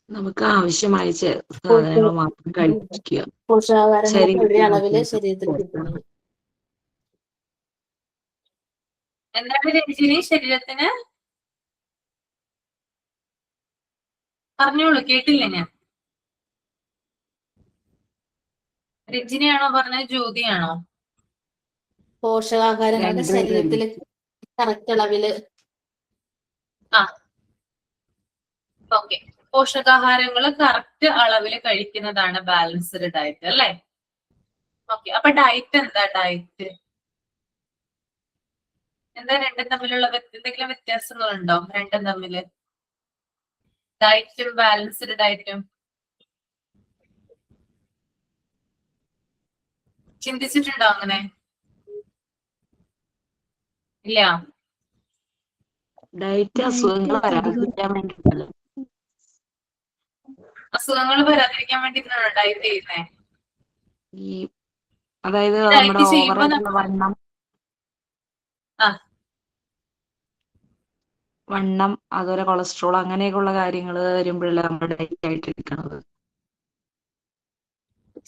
നമുക്ക് ആവശ്യമായ സാധനങ്ങൾ മാത്രം കഴിക്കുക. എന്താണ് രഞ്ജിനി ശരീരത്തിന്? പറഞ്ഞോളൂ, കേട്ടില്ല ഞാൻ. രഞ്ജിനിയാണോ പറഞ്ഞത്, ജ്യോതിയാണോ? പോഷകാഹാരങ്ങളുടെ ശരീരത്തില് കറക്റ്റ് അളവില്. ഓക്കെ, പോഷകാഹാരങ്ങൾ കറക്റ്റ് അളവിൽ കഴിക്കുന്നതാണ് ബാലൻസ്ഡ് ഡയറ്റ് അല്ലേ? ഓക്കെ, അപ്പൊ ഡയറ്റ് എന്താ? ഡയറ്റ് എന്താ? രണ്ടും തമ്മിലുള്ള എന്തെങ്കിലും വ്യത്യാസങ്ങളുണ്ടോ രണ്ടും തമ്മില്? ഡയറ്റും ബാലൻസ്ഡ് ഡയറ്റും ചിന്തിച്ചിട്ടുണ്ടോ അങ്ങനെ? ഇല്ല. ഡയറ്റ് അസുഖങ്ങൾ വരാതിരിക്കാൻ വേണ്ടിയിട്ടല്ലോ. അസുഖങ്ങൾ വരാതിരിക്കാൻ വേണ്ടിട്ടാണ് ഡയറ്റ് ചെയ്യുന്നേ. ഈ അതായത് നമ്മുടെ വണ്ണം അതുപോലെ കൊളസ്ട്രോൾ അങ്ങനെയൊക്കെയുള്ള കാര്യങ്ങൾ വരുമ്പോഴല്ലേ നമ്മൾ ഡയറ്റ് ആയിട്ട് എടുക്കണത്.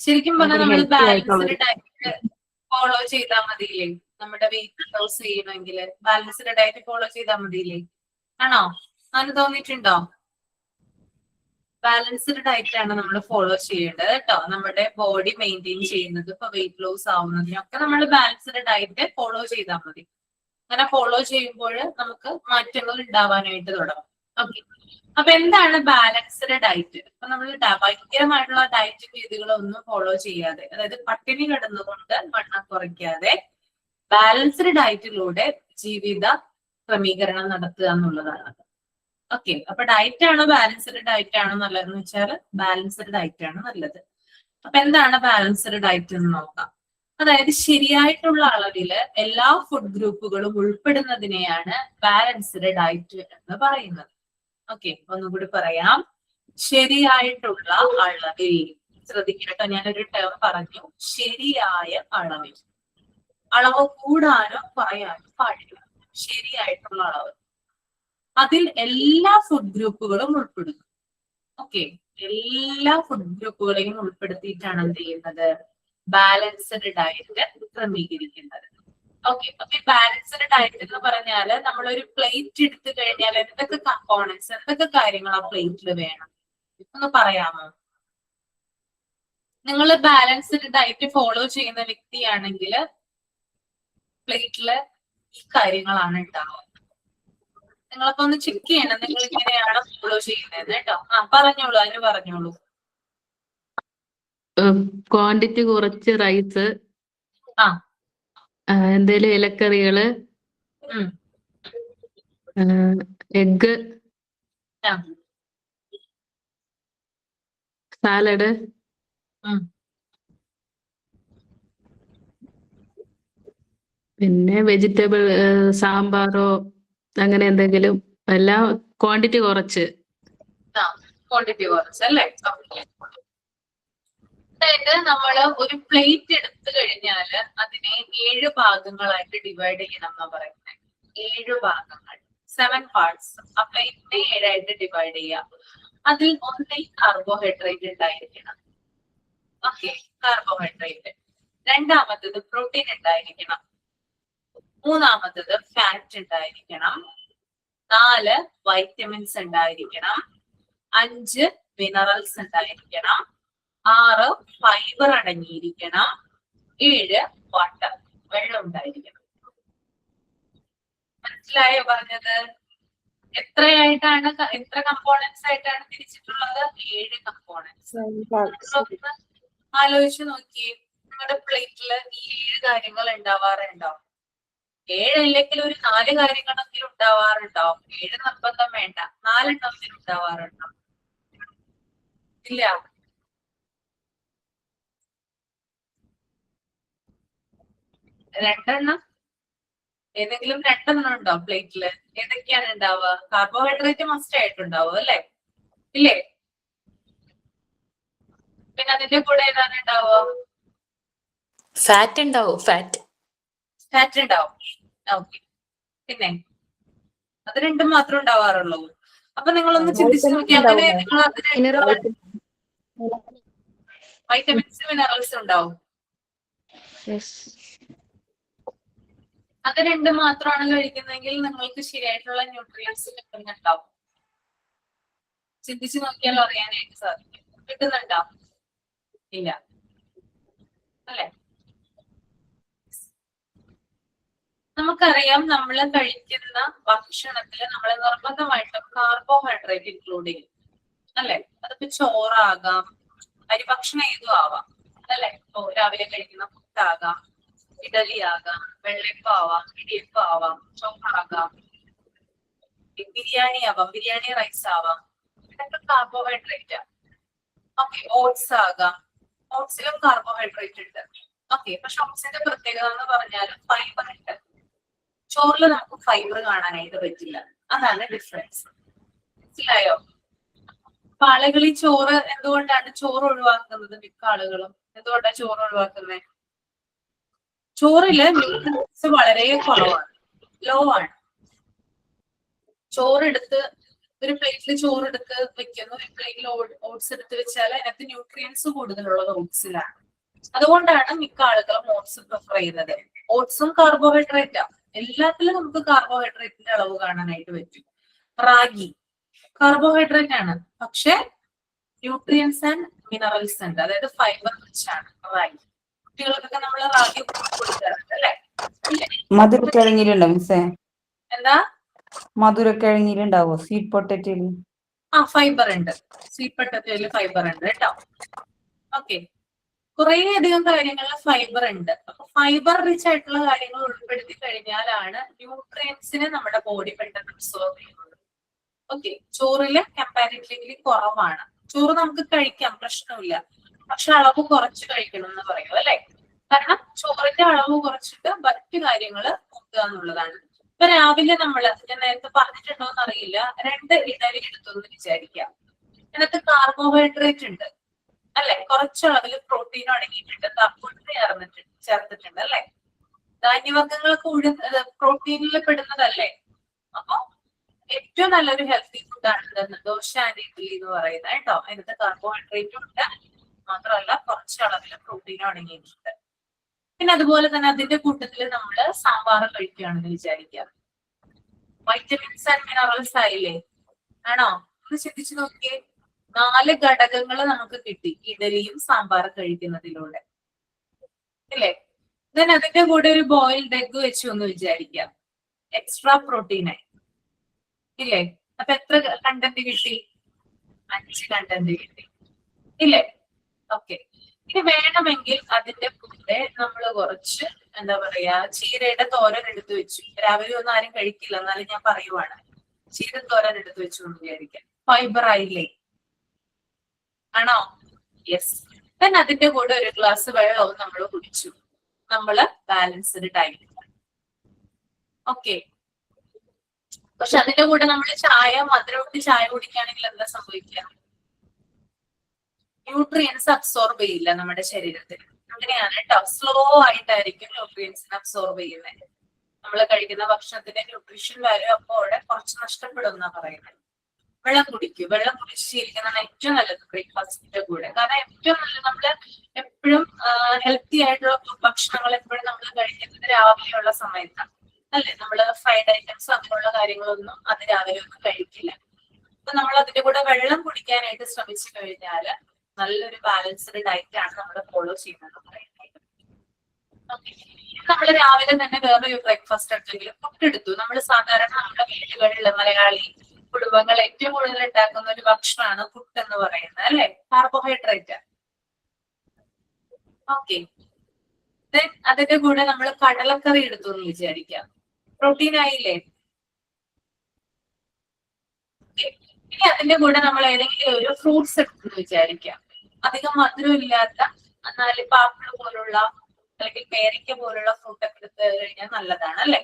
ശരിക്കും പറഞ്ഞാൽ നമ്മൾ ബാലൻസ്ഡ് ഡയറ്റ് ഫോളോ ചെയ്താൽ മതിയില്ലേ? നമ്മുടെ വെയിറ്റ് ലോസ് ചെയ്യണമെങ്കിൽ ബാലൻസ്ഡ് ഡയറ്റ് ഫോളോ ചെയ്താൽ മതിയില്ലേ? ആണോ? അങ്ങനെ തോന്നിയിട്ടുണ്ടോ? ബാലൻസ്ഡ് ഡയറ്റ് ആണ് നമ്മൾ ഫോളോ ചെയ്യേണ്ടത് കേട്ടോ. നമ്മുടെ ബോഡി മെയിൻറ്റെയിൻ ചെയ്യുന്നത്, ഇപ്പൊ വെയിറ്റ് ലോസ് ആവുന്നതിനൊക്കെ നമ്മൾ ബാലൻസ്ഡ് ഡയറ്റ് ഫോളോ ചെയ്താൽ മതി. അങ്ങനെ ഫോളോ ചെയ്യുമ്പോൾ നമുക്ക് മാറ്റങ്ങൾ ഉണ്ടാവാനായിട്ട് തുടങ്ങും. ഓക്കെ, അപ്പൊ എന്താണ് ബാലൻസ്ഡ് ഡയറ്റ്? അപ്പൊ നമ്മൾ ഭയങ്കരമായിട്ടുള്ള ഡയറ്റ് രീതികളൊന്നും ഫോളോ ചെയ്യാതെ, അതായത് പട്ടിണി കിടന്നുകൊണ്ട് വണ്ണം കുറയ്ക്കാതെ ബാലൻസ്ഡ് ഡയറ്റിലൂടെ ജീവിത ക്രമീകരണം നടത്തുക എന്നുള്ളതാണ്. ഓക്കെ, അപ്പൊ ഡയറ്റ് ആണോ ബാലൻസ്ഡ് ഡയറ്റ് ആണോ നല്ലതെന്ന് വെച്ചാൽ ബാലൻസ്ഡ് ഡയറ്റ് ആണ് നല്ലത്. അപ്പൊ എന്താണ് ബാലൻസ്ഡ് ഡയറ്റ് എന്ന് നോക്കാം. അതായത് ശരിയായിട്ടുള്ള അളവില് എല്ലാ ഫുഡ് ഗ്രൂപ്പുകളും ഉൾപ്പെടുന്നതിനെയാണ് ബാലൻസ്ഡ് ഡയറ്റ് എന്ന് പറയുന്നത്. ഓക്കെ, ഒന്നുകൂടി പറയാം. ശരിയായിട്ടുള്ള അളവിൽ, ശ്രദ്ധിക്കട്ടോ, ഞാനൊരു ടേം പറഞ്ഞു, ശരിയായ അളവിൽ. അളവ് കൂടാനോ കുറയാനോ പാടില്ല, ശരിയായിട്ടുള്ള അളവ്. അതിൽ എല്ലാ ഫുഡ് ഗ്രൂപ്പുകളും ഉൾപ്പെടുന്നു. ഓക്കെ, എല്ലാ ഫുഡ് ഗ്രൂപ്പുകളെയും ഉൾപ്പെടുത്തിയിട്ടാണ് എന്ത് ചെയ്യുന്നത്? Balanced diet ക്രമീകരിക്കുന്നത്. ഓക്കെ, അപ്പൊ ഈ ബാലൻസ്ഡ് ഡയറ്റ് എന്ന് പറഞ്ഞാല് നമ്മളൊരു പ്ലേറ്റ് എടുത്തു കഴിഞ്ഞാൽ എന്തൊക്കെ കമ്പോണൻസ്, എന്തൊക്കെ കാര്യങ്ങൾ ആ പ്ലേറ്റിൽ വേണം ഒന്ന് പറയാമോ? നിങ്ങൾ ബാലൻസ്ഡ് ഡയറ്റ് ഫോളോ ചെയ്യുന്ന വ്യക്തിയാണെങ്കിൽ പ്ലേറ്റില് ഈ കാര്യങ്ങളാണ് ഉണ്ടാവുക. നിങ്ങളപ്പോ ഒന്ന് ചെക്ക് ചെയ്യണം നിങ്ങൾ ഇങ്ങനെയാണ് ഫോളോ ചെയ്യുന്നത് കേട്ടോ. പറഞ്ഞോളൂ, അതിന് പറഞ്ഞോളൂ. ക്വാണ്ടിറ്റി കുറച്ച് റൈസ്, എന്തേലും ഇലക്കറികള്, എഗ്, സാലഡ്, പിന്നെ വെജിറ്റബിൾ സാമ്പാറോ അങ്ങനെ എന്തെങ്കിലും, എല്ലാം ക്വാണ്ടിറ്റി കുറച്ച്. ക്വാണ്ടിറ്റി കുറച്ച് അല്ലേ? അതായത് നമ്മൾ ഒരു പ്ലേറ്റ് എടുത്തു കഴിഞ്ഞാല് അതിനെ 7 ഭാഗങ്ങളായിട്ട് ഡിവൈഡ് ചെയ്യണം എന്നാ പറയുന്നത്. 7 ഭാഗങ്ങൾ, 7 പാർട്സ്. ആ പ്ലേറ്റിനെ 7 ആയിട്ട് ഡിവൈഡ് ചെയ്യാം. അതിൽ ഒന്നിൽ കാർബോഹൈഡ്രേറ്റ് ഉണ്ടായിരിക്കണം. Okay, carbohydrate. രണ്ടാമത്തത് പ്രോട്ടീൻ ഉണ്ടായിരിക്കണം. മൂന്നാമത്തത് ഫാറ്റ് ഉണ്ടായിരിക്കണം. 4 വൈറ്റമിൻസ് ഉണ്ടായിരിക്കണം. 5 മിനറൽസ് ഉണ്ടായിരിക്കണം. 6 ഫൈബർ അടങ്ങിയിരിക്കണം. 7 വാട്ടർ, വെള്ളം ഉണ്ടായിരിക്കണം. മനസ്സിലായോ പറഞ്ഞത്? എത്ര കമ്പോണൻസ് ആയിട്ടാണ് തിരിച്ചിട്ടുള്ളത്? 7 കമ്പോണൻസ്. ആലോചിച്ച് നോക്കിയേ, നിങ്ങളുടെ പ്ലേറ്റില് ഈ 7 കാര്യങ്ങൾ ഉണ്ടാവാറുണ്ടോ? 7 അല്ലെങ്കിൽ ഒരു 4 കാര്യങ്ങളെങ്കിലും ഉണ്ടാവാറുണ്ടോ? 7 നിർബന്ധം വേണ്ട, 4 എണ്ണമെങ്കിലും ഉണ്ടാവാറുണ്ടോ? ഇല്ല. രണ്ടെണ്ണം, ഏതെങ്കിലും 2 എണ്ണം ഉണ്ടോ പ്ലേറ്റില്? ഏതൊക്കെയാണ് ഉണ്ടാവുക? കാർബോഹൈഡ്രേറ്റ് മസ്റ്റ് ആയിട്ടുണ്ടാവും അല്ലെ? ഇല്ലേ? പിന്നെ അതിന്റെ കൂടെ ഏതാണ് ഉണ്ടാവുക? ഫാറ്റ് ഉണ്ടാവും. ഫാറ്റ് ഉണ്ടാവും. ഓക്കെ, പിന്നെ അത് 2 മാത്രം ഉണ്ടാവാറുള്ളൂ. അപ്പൊ നിങ്ങളൊന്ന് ചിന്തിച്ചു നോക്കി, അങ്ങനെ നിങ്ങൾ അതിന് വൈറ്റമിൻസ്, മിനറൽസ് ഉണ്ടാവും. അത് 2 മാത്രമാണ് കഴിക്കുന്നതെങ്കിൽ നിങ്ങൾക്ക് ശരിയായിട്ടുള്ള ന്യൂട്രിയൻസ് കിട്ടുന്നുണ്ടാവും. ചിന്തിച്ചു നോക്കിയാൽ അറിയാനായിട്ട് സാധിക്കും. കിട്ടുന്നുണ്ടോ? ഇല്ല അല്ലെ? നമുക്കറിയാം, നമ്മൾ കഴിക്കുന്ന ഭക്ഷണത്തിൽ നമ്മൾ നിർബന്ധമായിട്ടും കാർബോഹൈഡ്രേറ്റ് ഇൻക്ലൂഡ് ചെയ്യും അല്ലെ? അതിപ്പോ ചോറാകാം, അരിഭക്ഷണം ഏതും ആവാം അല്ലെ? രാവിലെ കഴിക്കുന്ന പുട്ടാകാം, ഇഡലി ആകാം, വെള്ളയപ്പാവാം, ഇടിയപ്പാവാം, ചോറാകാം, ബിരിയാണി ആവാം, ബിരിയാണി റൈസ് ആവാം. ഇതൊക്കെ കാർബോഹൈഡ്രേറ്റ്. ഓക്കെ, ഓട്സ് ആകാം, ഓട്സിലും കാർബോഹൈഡ്രേറ്റ് ഉണ്ട്. ഓക്കെ, പക്ഷെ ഓട്സിന്റെ പ്രത്യേകത എന്ന് പറഞ്ഞാൽ ഫൈബർ ഉണ്ട്. ചോറിൽ നമുക്ക് ഫൈബർ കാണാനായിട്ട് പറ്റില്ല. അതാണ് ഡിഫറൻസ്. മനസ്സിലായോ? അപ്പൊ ആളുകൾ ഈ ചോറ് എന്തുകൊണ്ടാണ് ചോറ് ഒഴിവാക്കുന്നത്? മിക്ക ആളുകളും എന്തുകൊണ്ടാണ് ചോറ് ഒഴിവാക്കുന്നത്? ചോറില് ന്യൂട്രിയൻസ് വളരെ കുറവാണ്, ലോ ആണ്. ചോറെടുത്ത് ഒരു പ്ലേറ്റിൽ ചോറെടുത്ത് വെക്കുന്നു, ഒരു പ്ലേറ്റിൽ ഓട്സ് എടുത്ത് വെച്ചാൽ അതിനകത്ത് ന്യൂട്രിയൻസ് കൂടുതലുള്ളത് ഓട്സിലാണ്. അതുകൊണ്ടാണ് മിക്ക ആളുകളും ഓട്സ് പ്രിഫർ ചെയ്യുന്നത്. ഓട്സും കാർബോഹൈഡ്രേറ്റാ, എല്ലാത്തിലും നമുക്ക് കാർബോഹൈഡ്രേറ്റിന്റെ അളവ് കാണാനായിട്ട് പറ്റും. റാഗി കാർബോഹൈഡ്രേറ്റ് ആണ്, പക്ഷെ ന്യൂട്രിയൻസ് ആൻഡ് മിനറൽസ് ഉണ്ട്, അതായത് ഫൈബർ റിച്ച് ആണ് റാഗി. കുട്ടികൾക്കൊക്കെ നമ്മൾ റാഗി കൊടുക്കാറുണ്ട് അല്ലെ? മധുരക്കിഴങ്ങിലുണ്ടോ മിസ്സേ? എന്താ? മധുരക്കിഴങ്ങിലുണ്ടാവോ? സ്വീറ്റ് പൊട്ടറ്റോയില്? ഫൈബർ ഉണ്ട്, സ്വീറ്റ് പൊട്ടറ്റോയില് ഫൈബർ ഉണ്ട് കേട്ടോ. ഓക്കെ, കുറെ അധികം കാര്യങ്ങളിൽ ഫൈബർ ഉണ്ട്. അപ്പൊ ഫൈബർ റിച്ച് ആയിട്ടുള്ള കാര്യങ്ങൾ ഉൾപ്പെടുത്തി കഴിഞ്ഞാലാണ് ന്യൂട്രിയൻസിനെ നമ്മുടെ ബോഡി പെട്ടെന്ന് അബ്സോർബ് ചെയ്യുന്നത്. ഓക്കെ, ചോറില് കമ്പാരിറ്റീവ്ലി കുറവാണ്. ചോറ് നമുക്ക് കഴിക്കാം, പ്രശ്നമില്ല, പക്ഷെ അളവ് കുറച്ച് കഴിക്കണം എന്ന് പറയും അല്ലെ? കാരണം ചോറിന്റെ അളവ് കുറച്ചിട്ട് മറ്റു കാര്യങ്ങൾ നോക്കുക എന്നുള്ളതാണ്. ഇപ്പൊ രാവിലെ ഞാൻ നേരത്തെ പറഞ്ഞിട്ടുണ്ടോന്ന് അറിയില്ല, 2 ഇഡലി എടുത്തെന്ന് വിചാരിക്കാം. അതിനകത്ത് കാർബോഹൈഡ്രേറ്റ് ഉണ്ട് അല്ലെ? കുറച്ചളവിൽ പ്രോട്ടീൻ അടങ്ങിയിട്ടുണ്ട്, ചേർത്തിട്ടുണ്ട് അല്ലെ? ധാന്യവർഗ്ഗങ്ങളൊക്കെ പ്രോട്ടീനിൽ പെടുന്നതല്ലേ? അപ്പൊ ഏറ്റവും നല്ലൊരു ഹെൽത്തി ഫുഡാണ് ദോശ ആൻഡ് ഇഡ്ഡലി എന്ന് പറയുന്നത് കേട്ടോ. അതിനകത്ത് കാർബോഹൈഡ്രേറ്റും ഉണ്ട്, മാത്രമല്ല കുറച്ചളവിൽ പ്രോട്ടീനും അടങ്ങിയിട്ടുണ്ട്. പിന്നെ അതുപോലെ തന്നെ അതിന്റെ കൂട്ടത്തിൽ നമ്മൾ സാമ്പാർ കഴിക്കുകയാണെന്ന് വിചാരിക്കാം. വൈറ്റമിൻസ് ആൻഡ് മിനറൽസ് ആയില്ലേ? ആണോ? ഒന്ന് ചിന്തിച്ചു നോക്കിയേ, 4 ഘടകങ്ങൾ നമുക്ക് കിട്ടി ഇഡലിയും സാമ്പാറും കഴിക്കുന്നതിലൂടെ ഇല്ലേ? ദെൻ അതിന്റെ കൂടെ ഒരു ബോയിൽഡ് എഗ് വെച്ചു എന്ന് വിചാരിക്കാം, എക്സ്ട്രാ പ്രോട്ടീനായി ഇല്ലേ? അപ്പൊ എത്ര കണ്ടന്റ് കിട്ടി? 5 കണ്ടന്റ് കിട്ടി ഇല്ലേ? ഓക്കെ, ഇനി വേണമെങ്കിൽ അതിന്റെ കൂടെ നമ്മൾ കുറച്ച് എന്താ പറയാ, ചീരയുടെ തോരൻ എടുത്തു വെച്ചു. രാവിലെ ഒന്നും ആരും കഴിക്കില്ല, എന്നാലും ഞാൻ പറയുവാണ്, ചീര തോരൻ എടുത്തു വെച്ചു എന്ന് വിചാരിക്കാം. ഫൈബർ ആയില്ലേ? ആണോ? യെസ്. ദെൻ അതിന്റെ കൂടെ ഒരു ഗ്ലാസ് വെള്ളവും നമ്മൾ കുടിച്ചു. നമ്മള് ബാലൻസ്ഡ് ഡയറ്റ്. ഓക്കെ, പക്ഷെ അതിന്റെ കൂടെ നമ്മൾ മധുരമിട്ട് ചായ കുടിക്കുകയാണെങ്കിൽ എന്താ സംഭവിക്കുക? ന്യൂട്രിയൻസ് അബ്സോർബ് ചെയ്യില്ല നമ്മുടെ ശരീരത്തിൽ. അങ്ങനെയാണ് കേട്ടോ. സ്ലോ ആയിട്ടായിരിക്കും ന്യൂട്രിയൻസിനെ അബ്സോർബ് ചെയ്യുന്നത്. നമ്മൾ കഴിക്കുന്ന ഭക്ഷണത്തിന്റെ ന്യൂട്രീഷൻ വാല്യൂ അപ്പോൾ അവിടെ കുറച്ച് നഷ്ടപ്പെടും എന്നാ പറയുന്നത്. വെള്ളം കുടിക്കും. വെള്ളം കുടിച്ച് ശീലിക്കുന്നതാണ് ഏറ്റവും നല്ലത് ബ്രേക്ക്ഫാസ്റ്റിന്റെ കൂടെ. കാരണം ഏറ്റവും നല്ല നമ്മള് എപ്പോഴും ഹെൽത്തി ആയിട്ടുള്ള ഭക്ഷണങ്ങൾ എപ്പോഴും നമ്മൾ കഴിക്കുന്നത് രാവിലെയുള്ള സമയത്താണ് അല്ലെ. നമ്മള് ഫ്രൈഡ് ഐറ്റംസ് അങ്ങനെയുള്ള കാര്യങ്ങളൊന്നും അത് രാവിലെ ഒന്നും കഴിക്കില്ല. അപ്പൊ നമ്മൾ അതിന്റെ കൂടെ വെള്ളം കുടിക്കാനായിട്ട് ശ്രമിച്ചു കഴിഞ്ഞാൽ നല്ലൊരു ബാലൻസ്ഡ് ഡയറ്റ് ആണ് നമ്മൾ ഫോളോ ചെയ്യുന്നത് പറയുന്നത്. നമ്മൾ രാവിലെ തന്നെ വേറൊരു ബ്രേക്ക്ഫാസ്റ്റ് എടുത്തെങ്കിൽ പുട്ടെടുത്തു. നമ്മൾ സാധാരണ നമ്മുടെ വീടുകളിൽ മലയാളി കുടുംബങ്ങൾ ഏറ്റവും കൂടുതൽ ഉണ്ടാക്കുന്ന ഒരു ഭക്ഷണമാണ് പുട്ട് എന്ന് പറയുന്നത് അല്ലെ. കാർബോഹൈഡ്രേറ്റ്. ഓക്കെ, അതിന്റെ കൂടെ നമ്മൾ കടലക്കറി എടുത്തു എന്ന് വിചാരിക്കാം. പ്രോട്ടീൻ ആയില്ലേ? ഇനി അതിന്റെ കൂടെ നമ്മൾ ഏതെങ്കിലും ഒരു ഫ്രൂട്ട്സ് എടുത്തു വിചാരിക്കാം. അധികം മധുരം ഇല്ലാത്ത, എന്നാൽ ആപ്പിൾ പോലുള്ള അല്ലെങ്കിൽ പേരയ്ക്ക പോലുള്ള ഫ്രൂട്ട് ഒക്കെ എടുത്തു കഴിഞ്ഞാൽ നല്ലതാണ് അല്ലെ.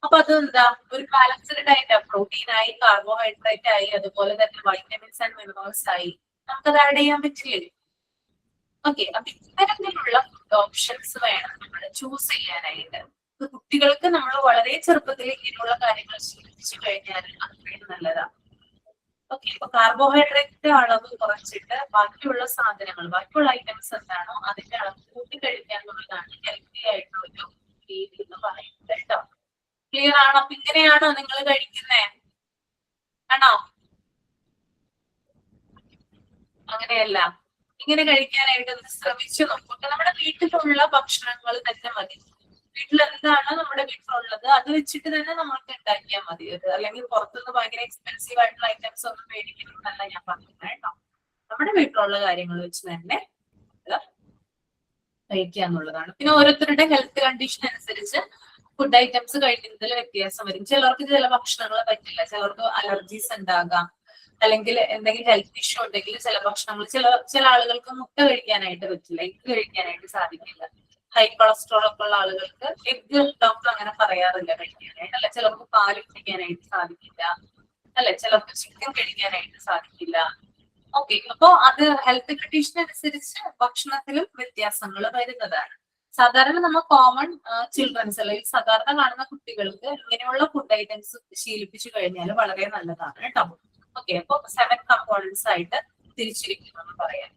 അപ്പൊ അത് എന്താ, ഒരു ബാലൻസ്ഡ് ഡയറ്റ്. പ്രോട്ടീൻ ആയി, കാർബോഹൈഡ്രേറ്റ് ആയി, അതുപോലെ തന്നെ വൈറ്റമിൻസ് ആൻഡ് മിനറൽസ് ആയി. നമുക്കത് ആഡ് ചെയ്യാൻ പറ്റില്ലേ? ഓക്കെ, അപ്പൊ ഇത്തരത്തിലുള്ള ഫുഡ് ഓപ്ഷൻസ് വേണം നമ്മൾ ചൂസ് ചെയ്യാനായിട്ട്. കുട്ടികൾക്ക് നമ്മൾ വളരെ ചെറുപ്പത്തിൽ ഇങ്ങനെയുള്ള കാര്യങ്ങൾ ശീലിച്ചു കഴിഞ്ഞാൽ അത്രയും നല്ലതാണ്. ഓക്കെ, അപ്പൊ കാർബോഹൈഡ്രേറ്റ് അളവ് കുറച്ചിട്ട് ബാക്കിയുള്ള സാധനങ്ങൾ, ബാക്കിയുള്ള ഐറ്റംസ് എന്താണോ അതിന്റെ അളവ് കൂട്ടി കഴിക്കാന്നുള്ളതാണ് ഹെൽത്തി ആയിട്ടുള്ള ഒരു രീതി എന്ന് പറയുന്നത് കേട്ടോ. ക്ലിയർ ആണോ? അപ്പൊ ഇങ്ങനെയാണോ നിങ്ങൾ കഴിക്കുന്നേ? ആണോ? അങ്ങനെയല്ല, ഇങ്ങനെ കഴിക്കാനായിട്ട് ഒന്ന് ശ്രമിച്ചു നോക്കുക. നമ്മുടെ വീട്ടിലുള്ള ഭക്ഷണങ്ങൾ തന്നെ മതി. വീട്ടിൽ എന്താണോ നമ്മുടെ വീട്ടിലുള്ളത് അത് വെച്ചിട്ട് തന്നെ നമുക്ക് ഉണ്ടാക്കിയാൽ മതി. അല്ലെങ്കിൽ പുറത്തുനിന്ന് ഭയങ്കര എക്സ്പെൻസീവ് ആയിട്ടുള്ള ഐറ്റംസ് ഒന്നും മേടിക്കണമെന്നല്ല ഞാൻ പറഞ്ഞത് കേട്ടോ. നമ്മുടെ വീട്ടിലുള്ള കാര്യങ്ങൾ വെച്ച് തന്നെ കഴിക്കുക എന്നുള്ളതാണ്. പിന്നെ ഓരോരുത്തരുടെ ഹെൽത്ത് കണ്ടീഷൻ അനുസരിച്ച് ഫുഡ് ഐറ്റംസ് കഴിക്കുന്നതിൽ വ്യത്യാസം വരും. ചിലർക്ക് ചില ഭക്ഷണങ്ങൾ പറ്റില്ല, ചിലർക്ക് അലർജീസ് ഉണ്ടാകാം, അല്ലെങ്കിൽ എന്തെങ്കിലും ഹെൽത്ത് ഇഷ്യൂ ഉണ്ടെങ്കിൽ ചില ഭക്ഷണങ്ങൾ ചില ആളുകൾക്ക് മുട്ട കഴിക്കാനായിട്ട് പറ്റില്ല, എഗ് കഴിക്കാനായിട്ട് സാധിക്കില്ല. ഹൈ കൊളസ്ട്രോൾ ഒക്കെ ഉള്ള ആളുകൾക്ക് എഗ് ഡോക്ടർ അങ്ങനെ പറയാറില്ല കഴിക്കാനായിട്ട് അല്ലെ. ചിലർക്ക് പാല് കുടിക്കാനായിട്ട് സാധിക്കില്ല അല്ലെ, ചിലർക്ക് ചിക്കൻ കഴിക്കാനായിട്ട് സാധിക്കില്ല. ഓക്കെ, അപ്പോ അത് ഹെൽത്ത് കണ്ടീഷൻ അനുസരിച്ച് ഭക്ഷണത്തിലും വ്യത്യാസങ്ങൾ വരുന്നതാണ്. സാധാരണ നമ്മൾ കോമൺ ചിൽഡ്രൻസ് അല്ലെങ്കിൽ സാധാരണ കാണുന്ന കുട്ടികൾക്ക് ഇങ്ങനെയുള്ള ഫുഡ് ഐറ്റംസ് ശീലിപ്പിച്ചു കഴിഞ്ഞാൽ വളരെ നല്ലതാണ് കേട്ടോ. ഓക്കെ, അപ്പൊ 7 കമ്പോണൻസ് ആയിട്ട് തിരിച്ചിരിക്കുന്നു പറയാം.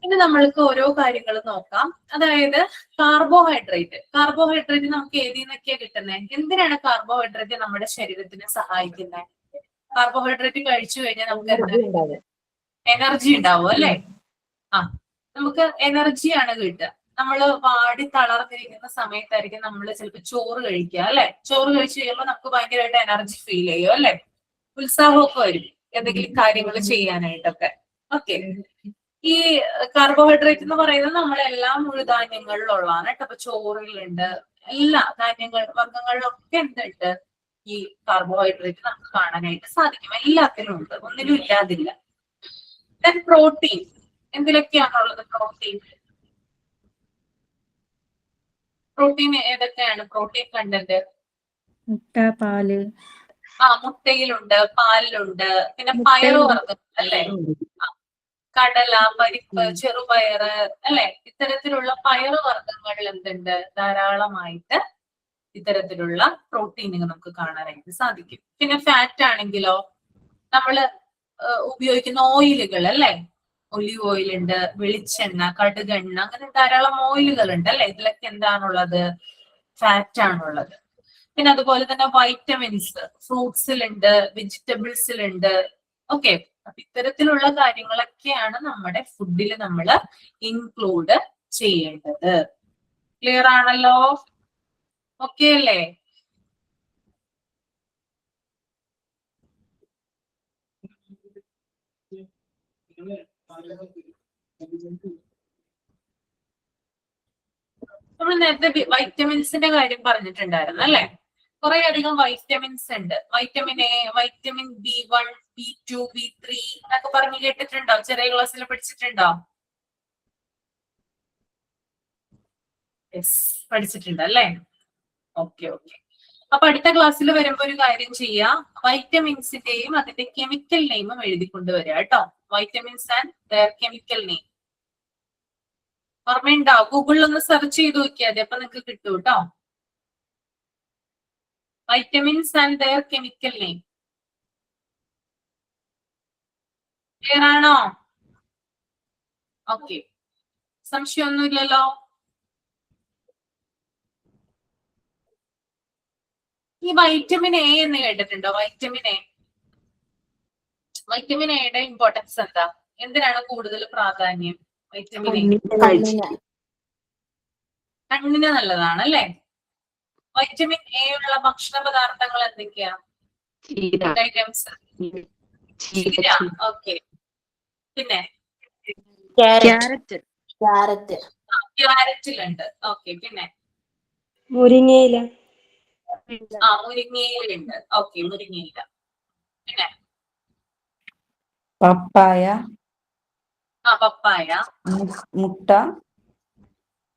ഇനി നമ്മൾക്ക് ഓരോ കാര്യങ്ങൾ നോക്കാം. അതായത് കാർബോഹൈഡ്രേറ്റ് നമുക്ക് ഏതിൽ നിന്നൊക്കെയാ കിട്ടുന്നത്? എന്തിനാണ് കാർബോഹൈഡ്രേറ്റ് നമ്മുടെ ശരീരത്തിന് സഹായിക്കുന്നത്? കാർബോഹൈഡ്രേറ്റ് കഴിച്ചു കഴിഞ്ഞാൽ നമുക്ക് എനർജി ഉണ്ടാവും അല്ലെ. നമുക്ക് എനർജിയാണ് കിട്ടുക. നമ്മൾ വാടി തളർന്നിരിക്കുന്ന സമയത്തായിരിക്കും നമ്മൾ ചിലപ്പോൾ ചോറ് കഴിക്കുക അല്ലെ. ചോറ് കഴിച്ചു കഴിയുമ്പോൾ നമുക്ക് ഭയങ്കരമായിട്ട് എനർജി ഫീൽ ചെയ്യും അല്ലെ. ഉത്സാഹമൊക്കെ വരും എന്തെങ്കിലും കാര്യങ്ങൾ ചെയ്യാനായിട്ടൊക്കെ. ഓക്കെ, ഈ കാർബോഹൈഡ്രേറ്റ് എന്ന് പറയുന്നത് നമ്മളെല്ലാ മുഴുധാന്യങ്ങളിലുള്ളതാണ് കേട്ടോ. അപ്പൊ ചോറിലുണ്ട്, എല്ലാ വർഗ്ഗങ്ങളിലൊക്കെ എന്തുണ്ട്, ഈ കാർബോഹൈഡ്രേറ്റ് നമുക്ക് കാണാനായിട്ട് സാധിക്കും. എല്ലാത്തിലും ഉണ്ട്, ഒന്നിനും ഇല്ലാതില്ല. പ്രോട്ടീൻ എന്തിലൊക്കെയാണുള്ളത്? പ്രോട്ടീൻ ഏതൊക്കെയാണ് പ്രോട്ടീൻ കണ്ടന്റ്? മുട്ട, പാല്. മുട്ടയിലുണ്ട്, പാലിലുണ്ട്, പിന്നെ പയറുവർഗ്ഗം അല്ലെ. കടല, പരിപ്പ്, ചെറുപയറ് അല്ലെ. ഇത്തരത്തിലുള്ള പയറുവർഗ്ഗങ്ങളിൽ എന്തുണ്ട്? ധാരാളമായിട്ട് ഇത്തരത്തിലുള്ള പ്രോട്ടീനുകൾ നമുക്ക് കാണാനായിട്ട് സാധിക്കും. പിന്നെ ഫാറ്റ് ആണെങ്കിലോ നമ്മള് ഉപയോഗിക്കുന്ന ഓയിലുകൾ അല്ലെ. ഒലിവ് ഓയിൽ ഉണ്ട്, വെളിച്ചെണ്ണ, കടുകെണ്ണ, അങ്ങനെ ധാരാളം ഓയിലുകൾ ഉണ്ട് അല്ലെ. ഇതിലൊക്കെ എന്താണുള്ളത്? ഫാറ്റ് ആണുള്ളത്. പിന്നെ അതുപോലെ തന്നെ വൈറ്റമിൻസ് ഫ്രൂട്ട്സിലുണ്ട്, വെജിറ്റബിൾസിലുണ്ട്. ഓക്കെ, അപ്പൊ ഇത്തരത്തിലുള്ള കാര്യങ്ങളൊക്കെയാണ് നമ്മുടെ ഫുഡിൽ നമ്മൾ ഇൻക്ലൂഡ് ചെയ്യേണ്ടത്. ക്ലിയർ ആണല്ലോ? ഓക്കെ അല്ലേ? നമ്മൾ നേരത്തെ വൈറ്റമിൻസിന്റെ കാര്യം പറഞ്ഞിട്ടുണ്ടായിരുന്നു അല്ലെ. കുറെ അധികം വൈറ്റമിൻസ് ഉണ്ട്. Vitamin A, vitamin B1, B2, B3 എന്നൊക്കെ പറഞ്ഞ് കേട്ടിട്ടുണ്ടോ? ചെറിയ ക്ലാസ്സിൽ പഠിച്ചിട്ടുണ്ടോ? യെസ്, പഠിച്ചിട്ടുണ്ട് അല്ലേ. ഓക്കെ. അപ്പൊ അടുത്ത ക്ലാസ്സിൽ വരുമ്പോ ഒരു കാര്യം ചെയ്യാം, വൈറ്റമിൻസിന്റെയും അതിന്റെ കെമിക്കൽ നെയിമും എഴുതിക്കൊണ്ട് വരിക കേട്ടോ. Vitamins and their chemical name. ഓർമ്മയുണ്ടോ? ഗൂഗിളിൽ ഒന്ന് സെർച്ച് ചെയ്ത് നോക്കിയാൽ മതി, അപ്പൊ നിങ്ങൾക്ക് കിട്ടും കേട്ടോ. Vitamins and their chemical name. Clear ആണോ? ഓക്കെ, സംശയമൊന്നുമില്ലല്ലോ. ഈ വൈറ്റമിൻ എ എന്ന് കേട്ടിട്ടുണ്ടോ? വൈറ്റമിൻ എ, വൈറ്റമിൻ എയുടെ ഇമ്പോർട്ടൻസ് എന്താ? എന്തിനാണ് കൂടുതൽ പ്രാധാന്യം? വൈറ്റമിൻ എ കണ്ണിന് നല്ലതാണ് അല്ലേ? വൈറ്റമിൻ എ ഉള്ള ഭക്ഷണ പദാർത്ഥങ്ങൾ എന്തൊക്കെയാ? ഐറ്റംസ്. ഓക്കെ, പിന്നെ ക്യാരറ്റ് ക്യാരറ്റിലുണ്ട്. ഓക്കെ, പിന്നെ മുരിങ്ങയില, മുരിങ്ങയിലുണ്ട്. ഓക്കെ, മുരിങ്ങയില. പിന്നെ പപ്പായ, പപ്പായ, മുട്ട,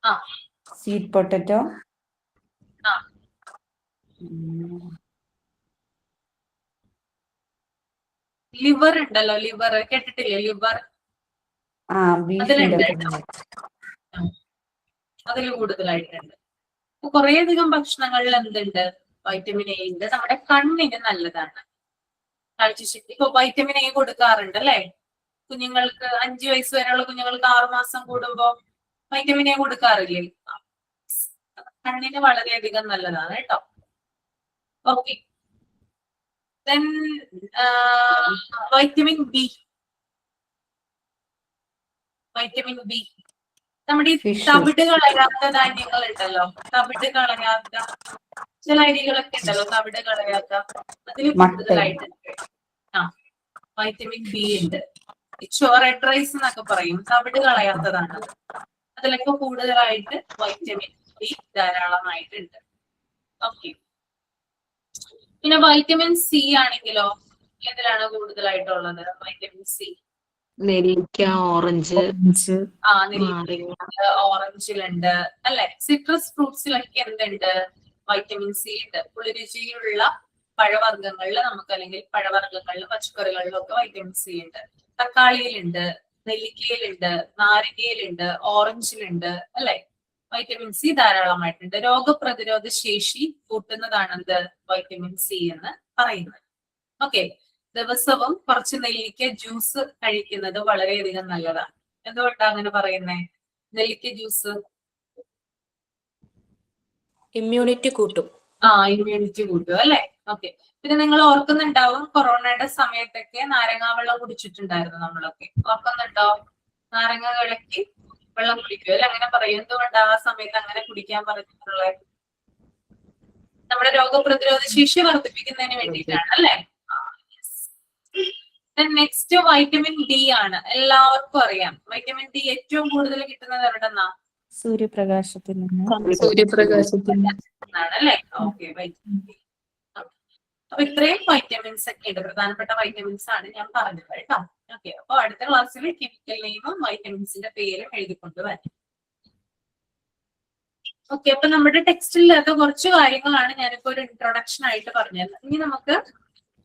ആ സ്വീറ്റ് പൊട്ടറ്റോ, ആ ലിവർ ഉണ്ടല്ലോ, ലിവർ കേട്ടിട്ടില്ലേ? ലിവർ അതിലുണ്ട്, അതിൽ കൂടുതലായിട്ടുണ്ട്. കുറെ അധികം ഭക്ഷണങ്ങളിൽ എന്തുണ്ട്? വൈറ്റമിൻ എ ഉണ്ട്. നമ്മുടെ കണ്ണിന് നല്ലതാണ്. കാഴ്ചശക്തി. ഇപ്പൊ വൈറ്റമിൻ എ കൊടുക്കാറുണ്ട് അല്ലെ കുഞ്ഞുങ്ങൾക്ക്? 5 വയസ്സ് വരെയുള്ള കുഞ്ഞുങ്ങൾക്ക് 6 മാസം കൂടുമ്പോ വൈറ്റമിൻ എ കൊടുക്കാറില്ലേ? കണ്ണിന് വളരെയധികം നല്ലതാണ് കേട്ടോ. Okay, then vitamin B. Vitamin B നമ്മുടെ ഈ തവിട് കളയാത്ത ധാന്യങ്ങൾ ഉണ്ടല്ലോ, തവിട് കളയാത്ത ചില അരികളൊക്കെ ഉണ്ടല്ലോ തവിട് കളയാത്ത, അതിൽ കൂടുതലായിട്ടുണ്ട് വൈറ്റമിൻ ബി ഉണ്ട്. റെഡ് റൈസ് എന്നൊക്കെ പറയും, തവിട് കളയാത്തതാണ്. അതിലൊക്കെ കൂടുതലായിട്ട് വൈറ്റമിൻ ബി ധാരാളമായിട്ടുണ്ട്. ഓക്കെ, പിന്നെ വൈറ്റമിൻ സി ആണെങ്കിലോ എന്തിലാണ് കൂടുതലായിട്ടുള്ളത്? വൈറ്റമിൻ സി നെല്ലിക്ക, ഓറഞ്ച്, ഓറഞ്ചിലുണ്ട് അല്ലെ? സിട്രസ് ഫ്രൂട്ട്സിലൊക്കെ എന്തുണ്ട്? വൈറ്റമിൻ സി ഉണ്ട്. പുളിരുചിയുള്ള പഴവർഗ്ഗങ്ങളിൽ നമുക്ക്, അല്ലെങ്കിൽ പഴവർഗ്ഗങ്ങളിൽ, പച്ചക്കറികളിലും ഒക്കെ വൈറ്റമിൻ സി ഉണ്ട്. തക്കാളിയിലുണ്ട്, നെല്ലിക്കയിലുണ്ട്, നാരങ്ങയിലുണ്ട്, ഓറഞ്ചിലുണ്ട് അല്ലെ? വൈറ്റമിൻ സി ധാരാളമായിട്ടുണ്ട്. രോഗപ്രതിരോധ ശേഷി കൂട്ടുന്നതാണ് എന്ത്? വൈറ്റമിൻ സി എന്ന് പറയുന്നത്. ഓക്കെ, ദിവസവും കുറച്ച് നെല്ലിക്ക ജ്യൂസ് കഴിക്കുന്നത് വളരെയധികം നല്ലതാണ്. എന്തുകൊണ്ടാണ് അങ്ങനെ പറയുന്നേ? നെല്ലിക്ക ജ്യൂസ് ഇമ്മ്യൂണിറ്റി കൂട്ടും. ഇമ്മ്യൂണിറ്റി കൂട്ടും അല്ലെ? ഓക്കെ, പിന്നെ നിങ്ങൾ ഓർക്കുന്നുണ്ടാവും കൊറോണയുടെ സമയത്തൊക്കെ നാരങ്ങാവെള്ളം കുടിച്ചിട്ടുണ്ടായിരുന്നു നമ്മളൊക്കെ. ഓർക്കുന്നുണ്ടോ? നാരങ്ങ കിളക്കി വെള്ളം കുടിക്കും അല്ലെ? അങ്ങനെ പറയും. എന്തുകൊണ്ടാണ് ആ സമയത്ത് അങ്ങനെ കുടിക്കാൻ പറഞ്ഞിട്ടുള്ളത്? നമ്മുടെ രോഗപ്രതിരോധ ശേഷി വർദ്ധിപ്പിക്കുന്നതിന് വേണ്ടിയിട്ടാണ് അല്ലെ? നെക്സ്റ്റ് വൈറ്റമിൻ ഡി ആണ്. എല്ലാവർക്കും അറിയാം വൈറ്റമിൻ ഡി ഏറ്റവും കൂടുതൽ കിട്ടുന്നത് എവിടെന്നാ? സൂര്യപ്രകാശത്തിൽ നിന്ന്. അല്ലെ? Okay, vitamin D. അപ്പൊ ഇത്രയും വൈറ്റമിൻസ് ഒക്കെ ഉണ്ട്, പ്രധാനപ്പെട്ട വൈറ്റമിൻസ് ആണ് ഞാൻ പറഞ്ഞത് കേട്ടോ. ഓക്കെ, അപ്പൊ അടുത്ത ക്ലാസ്സിൽ കെമിക്കൽ നെയിമും വൈറ്റമിൻസിന്റെ പേരും എഴുതിക്കൊണ്ട് വരാം. ഓക്കെ, അപ്പൊ നമ്മുടെ ടെക്സ്റ്റിലൊക്കെ കുറച്ച് കാര്യങ്ങളാണ് ഞാനിപ്പോ ഒരു ഇൻട്രൊഡക്ഷൻ ആയിട്ട് പറഞ്ഞത്. ഇനി നമുക്ക്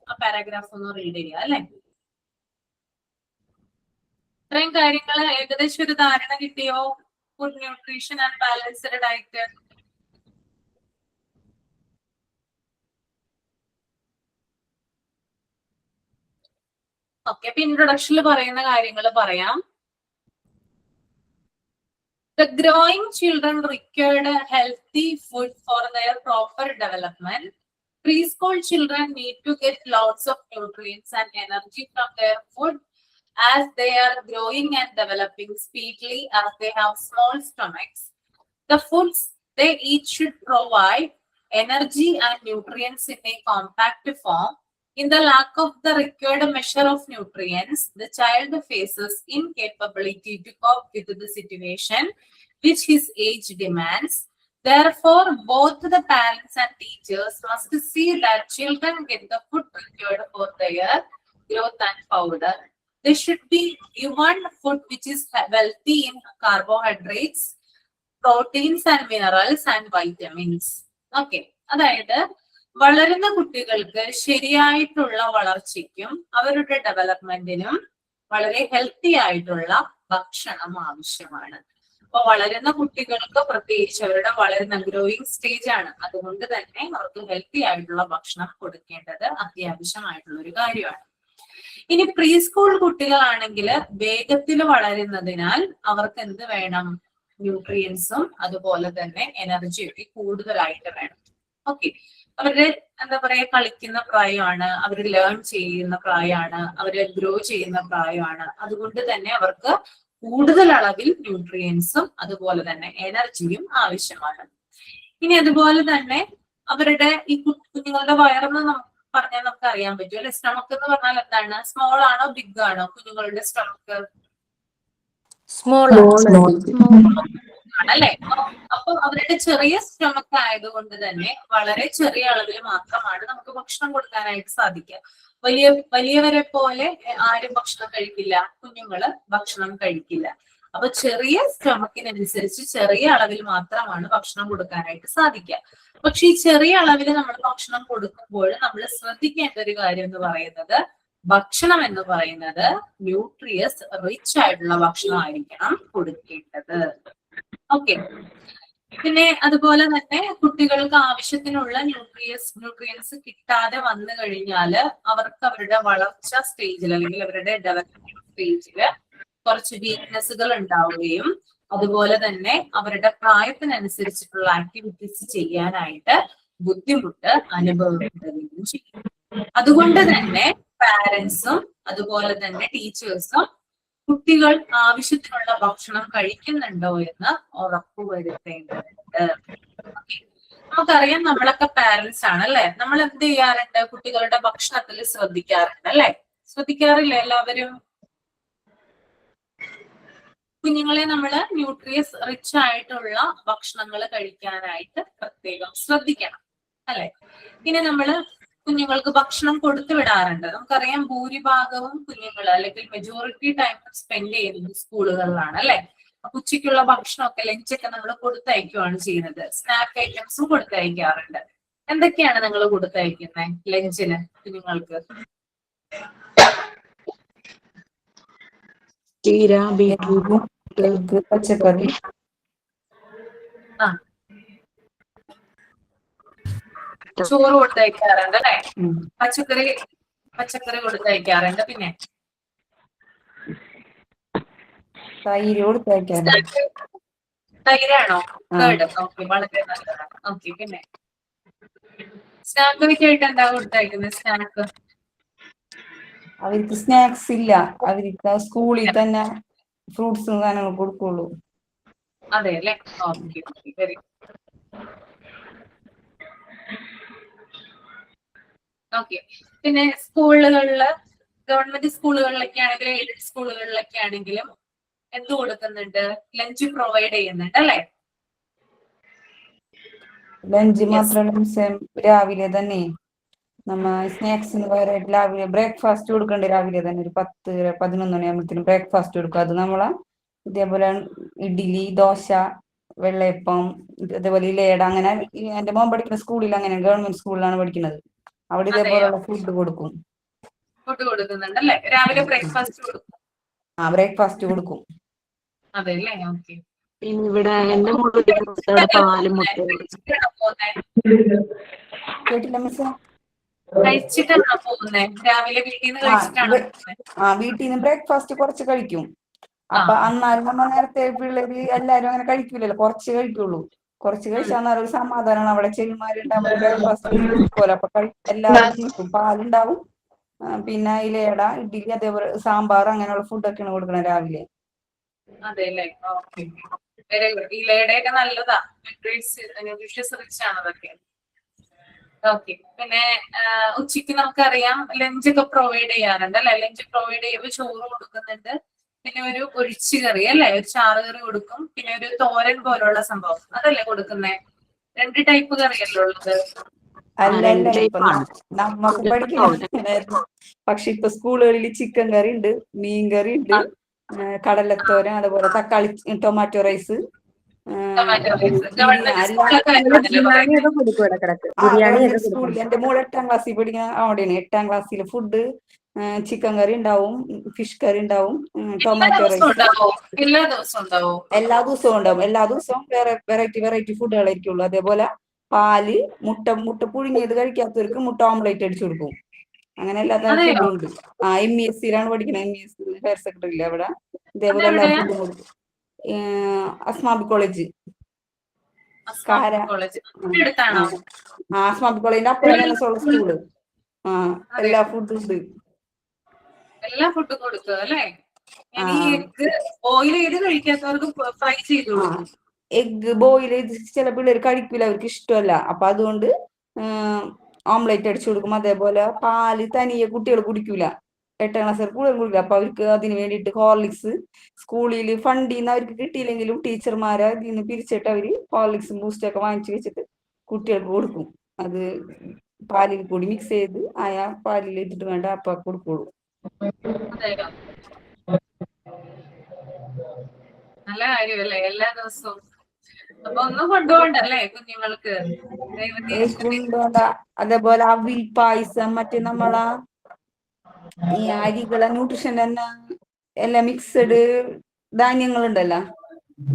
ആ പാരാഗ്രാഫ് ഒന്ന് റീഡ് ചെയ്യാം അല്ലെ? ഇത്രയും കാര്യങ്ങൾ ഏകദേശം ഒരു ധാരണ കിട്ടിയോ? Food nutrition and balanced diet. Okay, അപ്പൊ ഇൻട്രൊഡക്ഷനിൽ പറയുന്ന കാര്യങ്ങൾ പറയാം. The growing children require healthy food for their proper development. Preschool children need to get lots of nutrients and energy from their food as they are growing and developing speedily as they have small stomachs. The foods they eat should provide energy and nutrients in a compact form. In the lack of the required measure of nutrients, the child faces incapability to cope with the situation which his age demands. Therefore, both the parents and teachers must see that children get the food required for their growth and powder. They should be given food which is wealthy in carbohydrates, proteins and minerals and vitamins. Okay, അതായത് വളരുന്ന കുട്ടികൾക്ക് ശരിയായിട്ടുള്ള വളർച്ചയ്ക്കും അവരുടെ ഡെവലപ്മെന്റിനും വളരെ ഹെൽത്തി ആയിട്ടുള്ള ഭക്ഷണം ആവശ്യമാണ്. അപ്പൊ വളരുന്ന കുട്ടികൾക്ക് പ്രത്യേകിച്ച് അവരുടെ വളരുന്ന ഗ്രോയിങ് സ്റ്റേജ് ആണ്, അതുകൊണ്ട് തന്നെ അവർക്ക് ഹെൽത്തി ആയിട്ടുള്ള ഭക്ഷണം കൊടുക്കേണ്ടത് അത്യാവശ്യമായിട്ടുള്ള ഒരു കാര്യമാണ്. ഇനി പ്രീ സ്കൂൾ കുട്ടികളാണെങ്കിൽ വേഗത്തിൽ വളരുന്നതിനാൽ അവർക്ക് എന്ത് വേണം? ന്യൂട്രിയൻസും അതുപോലെ തന്നെ എനർജിയൊക്കെ കൂടുതലായിട്ട് വേണം. ഓക്കെ, അവരുടെ എന്താ പറയാ കളിക്കുന്ന പ്രായമാണ്, അവർ ലേൺ ചെയ്യുന്ന പ്രായമാണ്, അവര് ഗ്രോ ചെയ്യുന്ന പ്രായമാണ്. അതുകൊണ്ട് തന്നെ അവർക്ക് കൂടുതൽ അളവിൽ ന്യൂട്രിയൻസും അതുപോലെ തന്നെ എനർജിയും ആവശ്യമാണ്. ഇനി അതുപോലെ തന്നെ അവരുടെ ഈ കുഞ്ഞുങ്ങളുടെ വയറെന്ന് പറഞ്ഞാൽ നമുക്ക് അറിയാൻ പറ്റും അല്ലെ? സ്റ്റമക്ക് എന്ന് പറഞ്ഞാൽ എന്താണ്? സ്മോൾ ആണോ ബിഗ് ആണോ കുഞ്ഞുങ്ങളുടെ സ്റ്റമക്ക്? സ്മോൾ ആണല്ലേ. അപ്പൊ അവരുടെ ചെറിയ സ്റ്റമക്ക് ആയതുകൊണ്ട് തന്നെ വളരെ ചെറിയ അളവിൽ മാത്രമാണ് നമുക്ക് ഭക്ഷണം കൊടുക്കാനായിട്ട് സാധിക്കുക. വലിയവരെ പോലെ ആരും ഭക്ഷണം കഴിക്കില്ല, കുഞ്ഞുങ്ങള് ഭക്ഷണം കഴിക്കില്ല. അപ്പൊ ചെറിയ സ്റ്റമക്കിനനുസരിച്ച് ചെറിയ അളവിൽ മാത്രമാണ് ഭക്ഷണം കൊടുക്കാനായിട്ട് സാധിക്കുക. പക്ഷെ ഈ ചെറിയ അളവിൽ നമ്മൾ ഭക്ഷണം കൊടുക്കുമ്പോൾ നമ്മൾ ശ്രദ്ധിക്കേണ്ട ഒരു കാര്യം എന്ന് പറയുന്നത്, ഭക്ഷണം എന്ന് പറയുന്നത് ന്യൂട്രിയസ് റിച്ച് ആയിട്ടുള്ള ഭക്ഷണമായിരിക്കണം കൊടുക്കേണ്ടത്. ഓക്കെ, പിന്നെ അതുപോലെ തന്നെ കുട്ടികൾക്ക് ആവശ്യത്തിനുള്ള ന്യൂട്രിയൻസ് കിട്ടാതെ വന്നു കഴിഞ്ഞാല് അവർക്ക് അവരുടെ വളർച്ച സ്റ്റേജിൽ അല്ലെങ്കിൽ അവരുടെ ഡെവലപ്മെന്റ് സ്റ്റേജില് കുറച്ച് വീക്ക്നെസ്സുകൾ ഉണ്ടാവുകയും അതുപോലെ തന്നെ അവരുടെ പ്രായത്തിനനുസരിച്ചിട്ടുള്ള ആക്ടിവിറ്റീസ് ചെയ്യാനായിട്ട് ബുദ്ധിമുട്ട് അനുഭവപ്പെടുകയും ചെയ്യും. അതുകൊണ്ട് തന്നെ പാരന്റ്സും അതുപോലെ തന്നെ ടീച്ചേഴ്സും കുട്ടികൾ ആവശ്യത്തിനുള്ള ഭക്ഷണം കഴിക്കുന്നുണ്ടോ എന്ന് ഉറപ്പുവരുത്തേണ്ടതുണ്ട്. നമുക്കറിയാം, നമ്മളൊക്കെ പാരന്റ്സ് ആണ് അല്ലെ? നമ്മൾ എന്ത് ചെയ്യാറുണ്ട്? കുട്ടികളുടെ ഭക്ഷണത്തിൽ ശ്രദ്ധിക്കാറുണ്ട് അല്ലെ? ശ്രദ്ധിക്കാറില്ലേ എല്ലാവരും? കുഞ്ഞുങ്ങളെ നമ്മൾ ന്യൂട്രിയസ് റിച്ച് ആയിട്ടുള്ള ഭക്ഷണങ്ങൾ കഴിക്കാനായിട്ട് പ്രത്യേകം ശ്രദ്ധിക്കണം അല്ലെ? പിന്നെ നമ്മള് കുഞ്ഞുങ്ങൾക്ക് ഭക്ഷണം കൊടുത്തു വിടാറുണ്ട്. നമുക്കറിയാം, ഭൂരിഭാഗവും കുഞ്ഞുങ്ങൾ അല്ലെങ്കിൽ മെജോറിറ്റി ടൈം സ്പെൻഡ് ചെയ്യുന്നത് സ്കൂളുകളിലാണ് അല്ലെ? അപ്പൊ ഉച്ചയ്ക്കുള്ള ഭക്ഷണമൊക്കെ ലഞ്ചൊക്കെ നമ്മൾ കൊടുത്തയക്കുകയാണ് ചെയ്യുന്നത്. സ്നാക്ക് ഐറ്റംസും കൊടുത്തയക്കാറുണ്ട്. എന്തൊക്കെയാണ് നിങ്ങൾ കൊടുത്തയക്കുന്നത് ലഞ്ചിന് കുഞ്ഞുങ്ങൾക്ക്? ചീര, ബീറ്റ്റൂട്ട്, പച്ചക്കറി. ആ, ചോറ് കൊടുത്തയക്കാറുണ്ട് അല്ലെ? പച്ചക്കറി കൊടുത്തയക്കാറുണ്ട്. പിന്നെ തൈര് കൊടുത്തയക്കാറ്. തൈരാണോ? കേട്. ഓക്കെ, വളരെ നല്ലതാണ്. ഓക്കെ, പിന്നെ സ്നാക്ക് ആയിട്ട് എന്താ കൊടുത്തയക്കുന്നത്? സ്നാക്ക് അവർക്ക് സ്നാക്സ് ഇല്ല, അവർക്ക് സ്കൂളിൽ തന്നെ ഫ്രൂട്ട്സും സാധനങ്ങളും കൊടുക്കുള്ളൂ. അതെ അല്ലെ? Okay, very okay. പിന്നെ സ്കൂളുകളില്, ഗവൺമെന്റ് സ്കൂളുകളിലൊക്കെ ആണെങ്കിലും എയ്ഡഡ് സ്കൂളുകളിലൊക്കെ ആണെങ്കിലും എന്ത് കൊടുക്കുന്നുണ്ട്? ലഞ്ച് പ്രൊവൈഡ് ചെയ്യുന്നുണ്ട് അല്ലെ? ലഞ്ച് മാത്രമല്ല, രാവിലെ തന്നെ നമ്മ സ്നാക്സിന് പകരമായിട്ട് രാവിലെ ബ്രേക്ക്ഫാസ്റ്റ് കൊടുക്കണ്ടേ? രാവിലെ തന്നെ ഒരു 10-11 മണിയാകുമ്പോഴത്തേനും ബ്രേക്ക്ഫാസ്റ്റ് കൊടുക്കും. അത് നമ്മളെ ഇതേപോലെ ഇഡ്ഡലി, ദോശ, വെള്ളയപ്പം, അതേപോലെ ഇലയട, അങ്ങനെ എന്റെ മോൻ പഠിക്കുന്ന സ്കൂളിൽ അങ്ങനെ ഗവൺമെന്റ് സ്കൂളിലാണ് പഠിക്കുന്നത്. അവിടെ ഇതേപോലുള്ള ഫുഡ് കൊടുക്കും. ഫുഡ് കൊടുക്കുന്നുണ്ട് അല്ലെ? രാവിലെ ബ്രേക്ക്ഫാസ്റ്റ് കൊടുക്കും. ആ, ബ്രേക്ക്ഫാസ്റ്റ് കൊടുക്കും. അതെ അല്ലേ? ഓക്കെ. പിന്നെ ഇവിടെ എന്റെ മോള് പാലും മുട്ടയും കേട്ടില്ല മിസ്സേ? കഴിച്ചിട്ടാണോ പോകുന്നേ? രാവിലെ വീട്ടിൽ നിന്ന് കഴിച്ചിട്ടാണോ? വീട്ടിൽ നിന്ന് ബ്രേക്ക്ഫാസ്റ്റ് കുറച്ച് കഴിക്കും. അപ്പൊ അന്നാലും നമ്മ നേരത്തെ പിള്ളേര് എല്ലാരും അങ്ങനെ കഴിക്കൂലല്ലോ, കുറച്ച് കഴിക്കുള്ളൂ. കുറച്ച് കഴിച്ചാൽ ഒരു സമാധാനമാണ്. അവിടെ ചെല്ലുമാരുണ്ടാവുമ്പോൾ ബ്രേക്ക്ഫാസ്റ്റ് കൊടുക്കുമല്ലോ, അപ്പൊ എല്ലാവർക്കും കിട്ടും. പാലുണ്ടാവും, പിന്നെ ഇലയട, ഇഡ്ഡലി, അതേപോലെ സാമ്പാർ, അങ്ങനെയുള്ള ഫുഡൊക്കെയാണ് കൊടുക്കണത് രാവിലെ. അതെ അല്ലേ? Okay, very good. ഇലയുടെയൊക്കെ നല്ലതാ, ന്യൂട്രീഷ്യസ് റിച്ച് ആണ് അതൊക്കെ. ഓക്കെ, പിന്നെ ഉച്ചയ്ക്ക് നമുക്കറിയാം ലഞ്ചൊക്കെ പ്രൊവൈഡ് ചെയ്യാറുണ്ട് അല്ലെ? ലഞ്ച് പ്രൊവൈഡ് ചെയ്യുമ്പോൾ ചോറ് കൊടുക്കുന്നുണ്ട്, പിന്നെ ഒരു ഒഴിച്ചു കറി അല്ലെ? ഒരു ചാറ് കറി കൊടുക്കും, പിന്നെ ഒരു തോരൻ പോലുള്ള സംഭവം, അതല്ലേ കൊടുക്കുന്നേ? 2 ടൈപ്പ് കറിയല്ലേ ഉള്ളത്? അല്ലല്ല, ഇപ്പൊ നമ്മക്ക് പഠിക്കണം. പക്ഷെ ഇപ്പൊ സ്കൂളുകളിൽ ചിക്കൻ കറി ഉണ്ട്, മീൻ കറി ഉണ്ട്, കടലത്തോരൻ, അതുപോലെ തക്കാളി ടൊമാറ്റോ റൈസ്, കൊടുക്കും ഇടക്കിടക്ക്. ബിരിയാണി ഗവൺമെന്റ് സ്കൂളിൽ എന്റെ മോൾ 8ാം ക്ലാസ്സിൽ പഠിക്കുന്ന അവിടെയാണ്. 8ാം ക്ലാസ്സിലെ ഫുഡ് ചിക്കൻ കറി ഉണ്ടാവും, ഫിഷ് കറി ഉണ്ടാവും, എല്ലാ ടൊമാറ്റോ ദിവസവും റൈസ്. ഉണ്ടാവോ? എല്ലാ ദിവസവും ഉണ്ടാവോ? എല്ലാ ദിവസവും ഉണ്ടാവും. എല്ലാ ദിവസവും വേറെ വെറൈറ്റി ഫുഡുകളായിരിക്കുള്ളൂ. അതേപോലെ പാല്, മുട്ട പുഴുങ്ങിയത് കഴിക്കാത്തവർക്ക് മുട്ട ഓംലേറ്റ് അടിച്ചു കൊടുക്കും. അങ്ങനെ എല്ലാ തരം അതെയോ? ഫുഡും ഉണ്ട്. MESCയിലാണ് പഠിക്കുന്നത്. MES ഹയർ സെക്കൻഡറി ഇല്ല അവിടെ. ഇതേപോലെ എല്ലാ അതെവിടെയാ? ഫുഡും കൊടുക്കും. അസ്മാബി കോളേജ് അസ്മാബി കാര. കോളേജ് അടുത്താണോ? അസ്മാബി കോളേജിന്റെ അപ്പുറം തന്നെ സ്കൂള്. എല്ലാ ഫുഡും ഉണ്ട്. എല്ലാ ഫുഡും കൊടുക്കുക അല്ലേ? ആ ഇനി എഗ് ബോയിൽ ചെയ്ത് കഴിക്കാത്തവർക്ക് ഫ്രൈ ചെയ്ത് കൊടുക്കും. എഗ് ബോയിൽ ചെയ്ത് ചില പിള്ളേർ കഴിക്കൂല, അവർക്ക് ഇഷ്ടമല്ല. അപ്പൊ അതുകൊണ്ട് ഓംലേറ്റ് അടിച്ചു കൊടുക്കും. അതേപോലെ പാല് തനിയെ കുട്ടികൾ കുടിക്കൂല, 8ാം ക്ലാസ് കൂടുതൽ കുടിക്കില്ല. അപ്പൊ അവർക്ക് അതിന് വേണ്ടിയിട്ട് ഹോർലിക്സ് സ്കൂളിൽ ഫണ്ടിന്ന് അവർക്ക് കിട്ടിയില്ലെങ്കിലും ടീച്ചർമാരെ ഇതിൽ നിന്ന് പിരിച്ചിട്ട് അവര് ഹോർലിക്സും ബൂസ്റ്റ് ഒക്കെ വാങ്ങിച്ചു വെച്ചിട്ട് കുട്ടികൾക്ക് കൊടുക്കും. അത് പാലിൽ കൂടി മിക്സ് ചെയ്ത് പാലിൽ ഇട്ടിട്ട് വേണ്ട അപ്പൊ കൊടുക്കുള്ളൂ. അതെയോ? നല്ല കാര്യമല്ലേ? എല്ലാ ദിവസവും അപ്പൊ ഒന്നും കൊണ്ടുപോകണ്ടല്ലേ കുഞ്ഞുങ്ങൾക്ക്? അതേപോലെ അവിൽ പായസം, മറ്റേ നമ്മളാ ഈ അരികളെ ന്യൂട്രീഷൻ തന്നെ എല്ലാം മിക്സഡ് ധാന്യങ്ങളുണ്ടല്ലോ,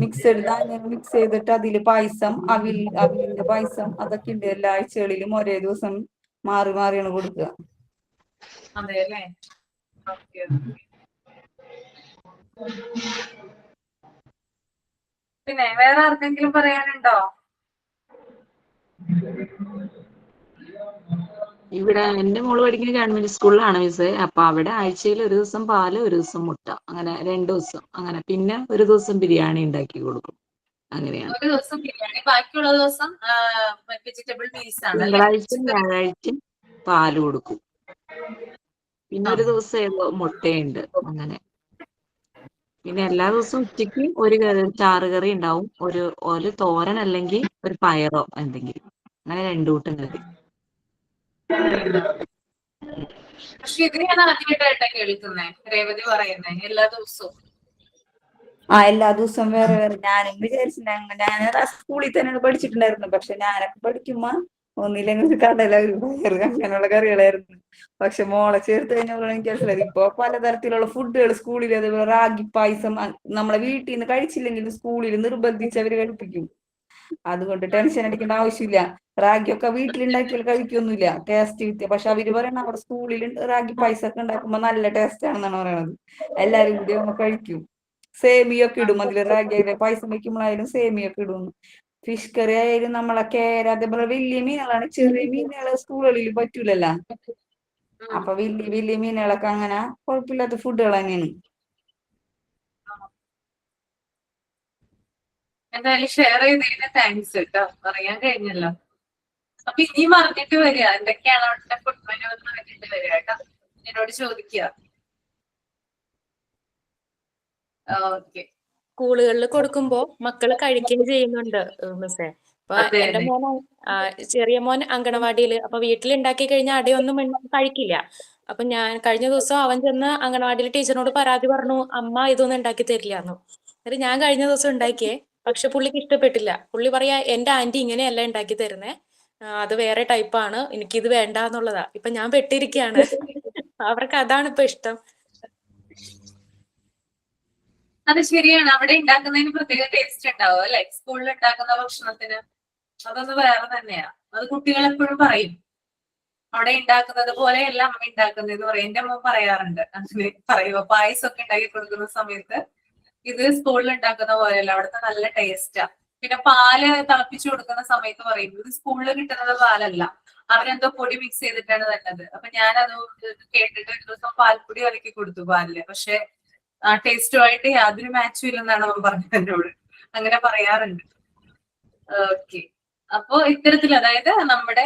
മിക്സഡ് ധാന്യങ്ങൾ മിക്സ് ചെയ്തിട്ട് അതില് പായസം, അവിലിന്റെ പായസം, അതൊക്കെ ഉണ്ട്. എല്ലാ ആഴ്ചകളിലും ഒരേ ദിവസം മാറി മാറിയാണ് കൊടുക്കുക. അതെല്ലേ? ഓക്കെ. പിന്നെ വേറെ ആർക്കെങ്കിലും പറയാനുണ്ടോ? ഇവിടെ എന്റെ മോള് പഠിക്കുന്ന ഗവൺമെന്റ് സ്കൂളിലാണ് മിസ്സേ. അപ്പൊ അവിടെ ആഴ്ചയിൽ ഒരു ദിവസം പാല്, ഒരു ദിവസം മുട്ട, അങ്ങനെ 2 ദിവസം അങ്ങനെ. പിന്നെ ഒരു ദിവസം ബിരിയാണി ഉണ്ടാക്കി കൊടുക്കും. അങ്ങനെയാണ്. ഒരു ദിവസം ബിരിയാണി, ബാക്കിയുള്ള ദിവസം വെജിറ്റബിൾ മീൽസ് ആണ് അല്ലേ? തിങ്കളാഴ്ചയും വ്യാഴാഴ്ചയും പാല് കൊടുക്കും. പിന്നെ ഒരു ദിവസം മുട്ടയുണ്ട് അങ്ങനെ. പിന്നെ എല്ലാ ദിവസവും ഉച്ചയ്ക്ക് ഒരു ചാറുകറി ഉണ്ടാവും, ഒരു തോരൻ അല്ലെങ്കിൽ ഒരു പയറോ എന്തെങ്കിലും, അങ്ങനെ 2 കൂട്ടം കറി. പക്ഷെ ഇത് ഞാൻ ആദ്യമായിട്ടായിട്ടാ കേൾക്കുന്നേ രേവതി പറയുന്നേ എല്ലാ ദിവസവും. എല്ലാ ദിവസവും വേറെ വേറെ. ഞാനും വിചാരിച്ചിട്ടുണ്ടായിരുന്നു, ഞാൻ സ്കൂളിൽ തന്നെയാണ് പഠിച്ചിട്ടുണ്ടായിരുന്നു. പക്ഷെ ഞാനൊക്കെ പഠിക്കുമ്പോ ഒന്നില്ലെങ്കിൽ ഒരു കടല, ഒരു പയറ്, അങ്ങനെയുള്ള കറികളായിരുന്നു. പക്ഷെ മോളെ ചേർത്ത് കഴിഞ്ഞാൽ എനിക്ക് മനസ്സിലായി ഇപ്പൊ പലതരത്തിലുള്ള ഫുഡുകൾ സ്കൂളിൽ. അതേപോലെ റാഗി പായസം നമ്മളെ വീട്ടിൽ നിന്ന് കഴിച്ചില്ലെങ്കിൽ സ്കൂളിൽ നിർബന്ധിച്ച് അവര് കഴിപ്പിക്കും. അതുകൊണ്ട് ടെൻഷൻ അടിക്കേണ്ട ആവശ്യമില്ല. റാഗിയൊക്കെ വീട്ടിലുണ്ടാക്കിയാൽ കഴിക്കൊന്നുമില്ല, ടേസ്റ്റ് കിട്ടിയ. പക്ഷെ അവര് പറയണ അവിടെ സ്കൂളിൽ റാഗി പായസം ഒക്കെ ഉണ്ടാക്കുമ്പോ നല്ല ടേസ്റ്റ് ആണെന്നാണ് പറയണത്. എല്ലാരും കൂടി നമ്മൾ കഴിക്കും. സേമിയൊക്കെ ഇടും അതില്, റാഗി പായസം വെക്കുമ്പോഴായാലും സേമിയൊക്കെ ഇടും. ഫിഷ് കറി ആയാലും നമ്മളെ കേര, അതേപോലെ വലിയ മീനുകളാണ്. ചെറിയ മീനുകളെ സ്കൂളുകളിൽ പറ്റൂലല്ലോ. അപ്പൊ വലിയ മീനുകളൊക്കെ അങ്ങനെ കുഴപ്പമില്ലാത്ത ഫുഡുകൾ തന്നെയാണ്. എന്തായാലും ഷെയർ ചെയ്തതിന് താങ്ക്സ് കേട്ടോ, പറയാൻ കഴിഞ്ഞല്ലോ. അപ്പൊ ഇനിയും അറിഞ്ഞിട്ട് വരിക, എന്തൊക്കെയാണ് അവിടുത്തെ ഫുഡ് മെനു എന്ന് അറിഞ്ഞിട്ട് വരിക കേട്ടോ, എന്നോട് ചോദിക്കുക. ഓക്കെ. സ്കൂളുകളിൽ കൊടുക്കുമ്പോ മക്കള് കഴിക്കുകയും ചെയ്യുന്നുണ്ട് മിസ്സേ. അപ്പൊ എന്റെ മോൻ ചെറിയ മോൻ അങ്കണവാടിയില്, അപ്പൊ വീട്ടിലുണ്ടാക്കി കഴിഞ്ഞാൽ അടയൊന്നും കഴിക്കില്ല. അപ്പൊ ഞാൻ കഴിഞ്ഞ ദിവസം അവൻ ചെന്ന് അങ്കണവാടിയിൽ ടീച്ചറിനോട് പരാതി പറഞ്ഞു, അമ്മ ഇതൊന്നും ഉണ്ടാക്കി തരില്ലാന്നു. എന്നിട്ട് ഞാൻ കഴിഞ്ഞ ദിവസം ഉണ്ടാക്കിയേ, പക്ഷെ പുള്ളിക്ക് ഇഷ്ടപ്പെട്ടില്ല. പുള്ളി പറയാ എന്റെ ആന്റി ഇങ്ങനെയല്ല ഉണ്ടാക്കി തരുന്നേ, അത് വേറെ ടൈപ്പാണ്, എനിക്കിത് വേണ്ട എന്നുള്ളതാ. ഇപ്പൊ ഞാൻ പെട്ടിരിക്കുകയാണ്. അവർക്ക് അതാണ് ഇപ്പൊ ഇഷ്ടം. അത് ശരിയാണ്, അവിടെ ഉണ്ടാക്കുന്നതിന് പ്രത്യേക ടേസ്റ്റ് ഉണ്ടാവും അല്ലെ? സ്കൂളിൽ ഉണ്ടാക്കുന്ന ഭക്ഷണത്തിന് അതൊന്ന് വേറെ തന്നെയാ. അത് കുട്ടികൾ എപ്പോഴും പറയും, അവിടെ ഉണ്ടാക്കുന്നത് പോലെയല്ല അമ്മ ഉണ്ടാക്കുന്നത് എന്ന് പറയും. എന്റെ അമ്മ പറയാറുണ്ട് അങ്ങനെ. പറയുമ്പോ പായസമൊക്കെ ഉണ്ടാക്കി കൊടുക്കുന്ന സമയത്ത് ഇത് സ്കൂളിൽ ഉണ്ടാക്കുന്ന പോലെയല്ല, അവിടുത്തെ നല്ല ടേസ്റ്റാ. പിന്നെ പാല് തിളപ്പിച്ചു കൊടുക്കുന്ന സമയത്ത് പറയും ഇത് സ്കൂളിൽ കിട്ടുന്നത് പാലല്ല, അവരെന്തോ പൊടി മിക്സ് ചെയ്തിട്ടാണ് തന്നത്. അപ്പൊ ഞാനത് കേട്ടിട്ട് ഒരു ദിവസം പാൽപ്പൊടി കലക്കി കൊടുത്തു പാലില്. പക്ഷെ ആ ടേസ്റ്റുമായിട്ട് യാതൊരു മാച്ചും ഇല്ലെന്നാണ് അവൻ പറഞ്ഞത് എന്നോട്. അങ്ങനെ പറയാറുണ്ട്. ഓക്കെ. അപ്പോ ഇത്തരത്തിൽ, അതായത് നമ്മുടെ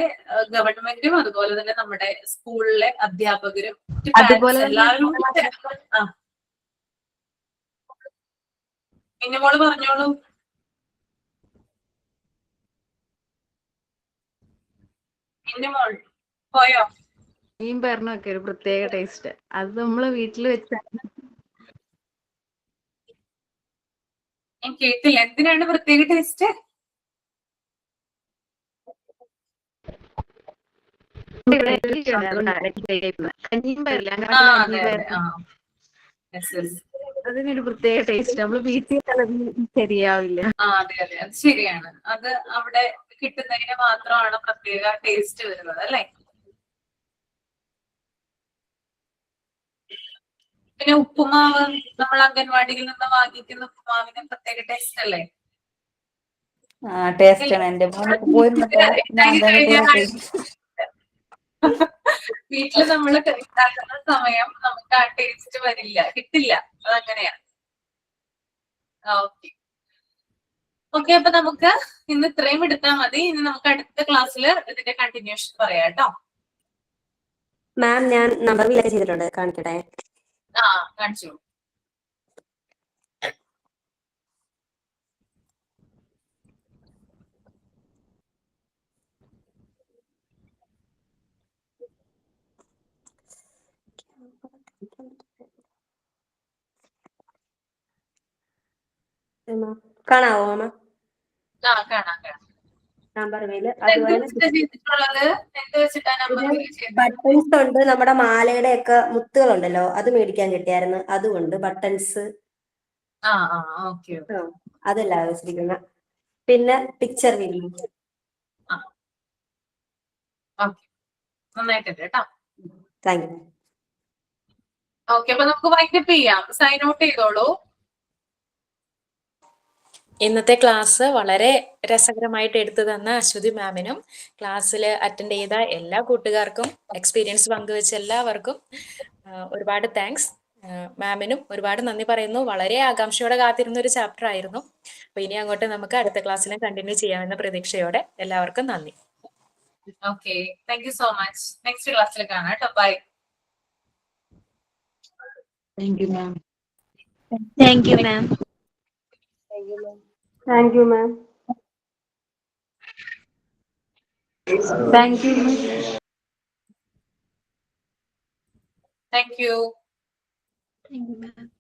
ഗവൺമെന്റും അതുപോലെ തന്നെ നമ്മുടെ സ്കൂളിലെ അധ്യാപകരും അതുപോലെ എല്ലാവരും പിന്നെ മോള് പറഞ്ഞോളൂ. പിന്നെ മോൾ പോയോ? മീൻ പറഞ്ഞൊക്കെ ഒരു പ്രത്യേക ടേസ്റ്റ്, അത് നമ്മള് വീട്ടിൽ വെച്ചാൽ. ഞാൻ കേട്ടില്ല, എന്തിനാണ് പ്രത്യേക ടേസ്റ്റ്? അതുകൊണ്ടാണ് കഞ്ഞിയും പയറില്ല ആ അംഗനവാടിയിലെ അതെ കഞ്ഞിയും അതെ പയറും. ആ യെസ് യെസ്. അതിനൊരു പ്രത്യേക ടേസ്റ്റ്. നമ്മള് വീട്ടിൽ ശരിയാവില്ല. ആ അതെ അതെ അത് ശരിയാണ്. അത് അവിടെ കിട്ടുന്നതിന് മാത്രമാണ് പ്രത്യേക ടേസ്റ്റ് വരുന്നത് അല്ലേ. പിന്നെ ഉപ്പുമാവ് നമ്മൾ അംഗൻവാടിയിൽ നിന്ന് വാങ്ങിക്കുന്ന ഉപ്പുമാവിന് പ്രത്യേക ടേസ്റ്റ് അല്ലേ. ആ ടേസ്റ്റ് ആണ്. എന്റെ മോനൊക്കെ പോയിരുന്നപ്പോ ഞാൻ തന്നെ ടേസ്റ്റ്. വീട്ടില് നമ്മൾ ഉണ്ടാക്കുന്ന സമയം നമുക്ക് ആ ടേസ്റ്റ് വരില്ല, കിട്ടില്ല. അതങ്ങനെയാണ്. ഓക്കെ ഓക്കെ, അപ്പൊ നമുക്ക് ഇന്ന് ഇത്രയും എടുത്താൽ മതി. ഇനി നമുക്ക് അടുത്ത ക്ലാസ്സിൽ ഇതിന്റെ കണ്ടിന്യൂഷൻ പറയാം കേട്ടോ. മാം ഞാൻ നമ്പർ വീലൊക്കെ ചെയ്തിട്ടുണ്ട്, കാണിക്കട്ടെ. ആ കാണിച്ചു. കാണാവോ മാമ? ആ കാണാം കാണാം. നമ്പർ വീല് എന്ത് അതുപോലെ വെച്ചിട്ടാ ചെയ്തിട്ടുള്ളത്? എന്ത് വെച്ചിട്ടാ നമ്പർ ചെയ്തത്? ബട്ടൺസ് ഉണ്ട്, നമ്മുടെ മാലയുടെ ഒക്കെ മുത്തുകളുണ്ടല്ലോ അത് മേടിക്കാൻ കിട്ടിയായിരുന്നു, അതുകൊണ്ട് ബട്ടൺസ് ആ ആ ഓക്കെ ഓക്കെ. അതല്ല വെച്ചിരിക്കുന്ന. പിന്നെ പിക്ചർ വീല്. ആ ഓക്കെ, നന്നായിട്ടുണ്ട് കേട്ടോ. Thank you. ഓക്കെ, അപ്പൊ നമുക്ക് വൈൻഡപ്പ് ചെയ്യാം. സൈൻ ഔട്ട് ചെയ്തോളൂ. ഇന്നത്തെ ക്ലാസ് വളരെ രസകരമായിട്ട് എടുത്തു തന്ന അശ്വതി മാമിനും ക്ലാസ്സിൽ അറ്റൻഡ് ചെയ്ത എല്ലാ കൂട്ടുകാർക്കും എക്സ്പീരിയൻസ് പങ്കുവെച്ച എല്ലാവർക്കും ഒരുപാട് താങ്ക്സ്. മാമിനും ഒരുപാട് നന്ദി പറയുന്നു. വളരെ ആകാംക്ഷയോടെ കാത്തിരുന്ന ഒരു ചാപ്റ്റർ ആയിരുന്നു. അപ്പൊ ഇനി അങ്ങോട്ട് നമുക്ക് അടുത്ത ക്ലാസ്സിലും കണ്ടിന്യൂ ചെയ്യാമെന്ന പ്രതീക്ഷയോടെ എല്ലാവർക്കും നന്ദി. Okay, thank you so much. Next ക്ലാസ്സിൽ കാണാം കേട്ടോ. Bye. Thank you ma'am. Thank you ma'am. Thank you ma'am. Thank you. Thank you. Thank you ma'am.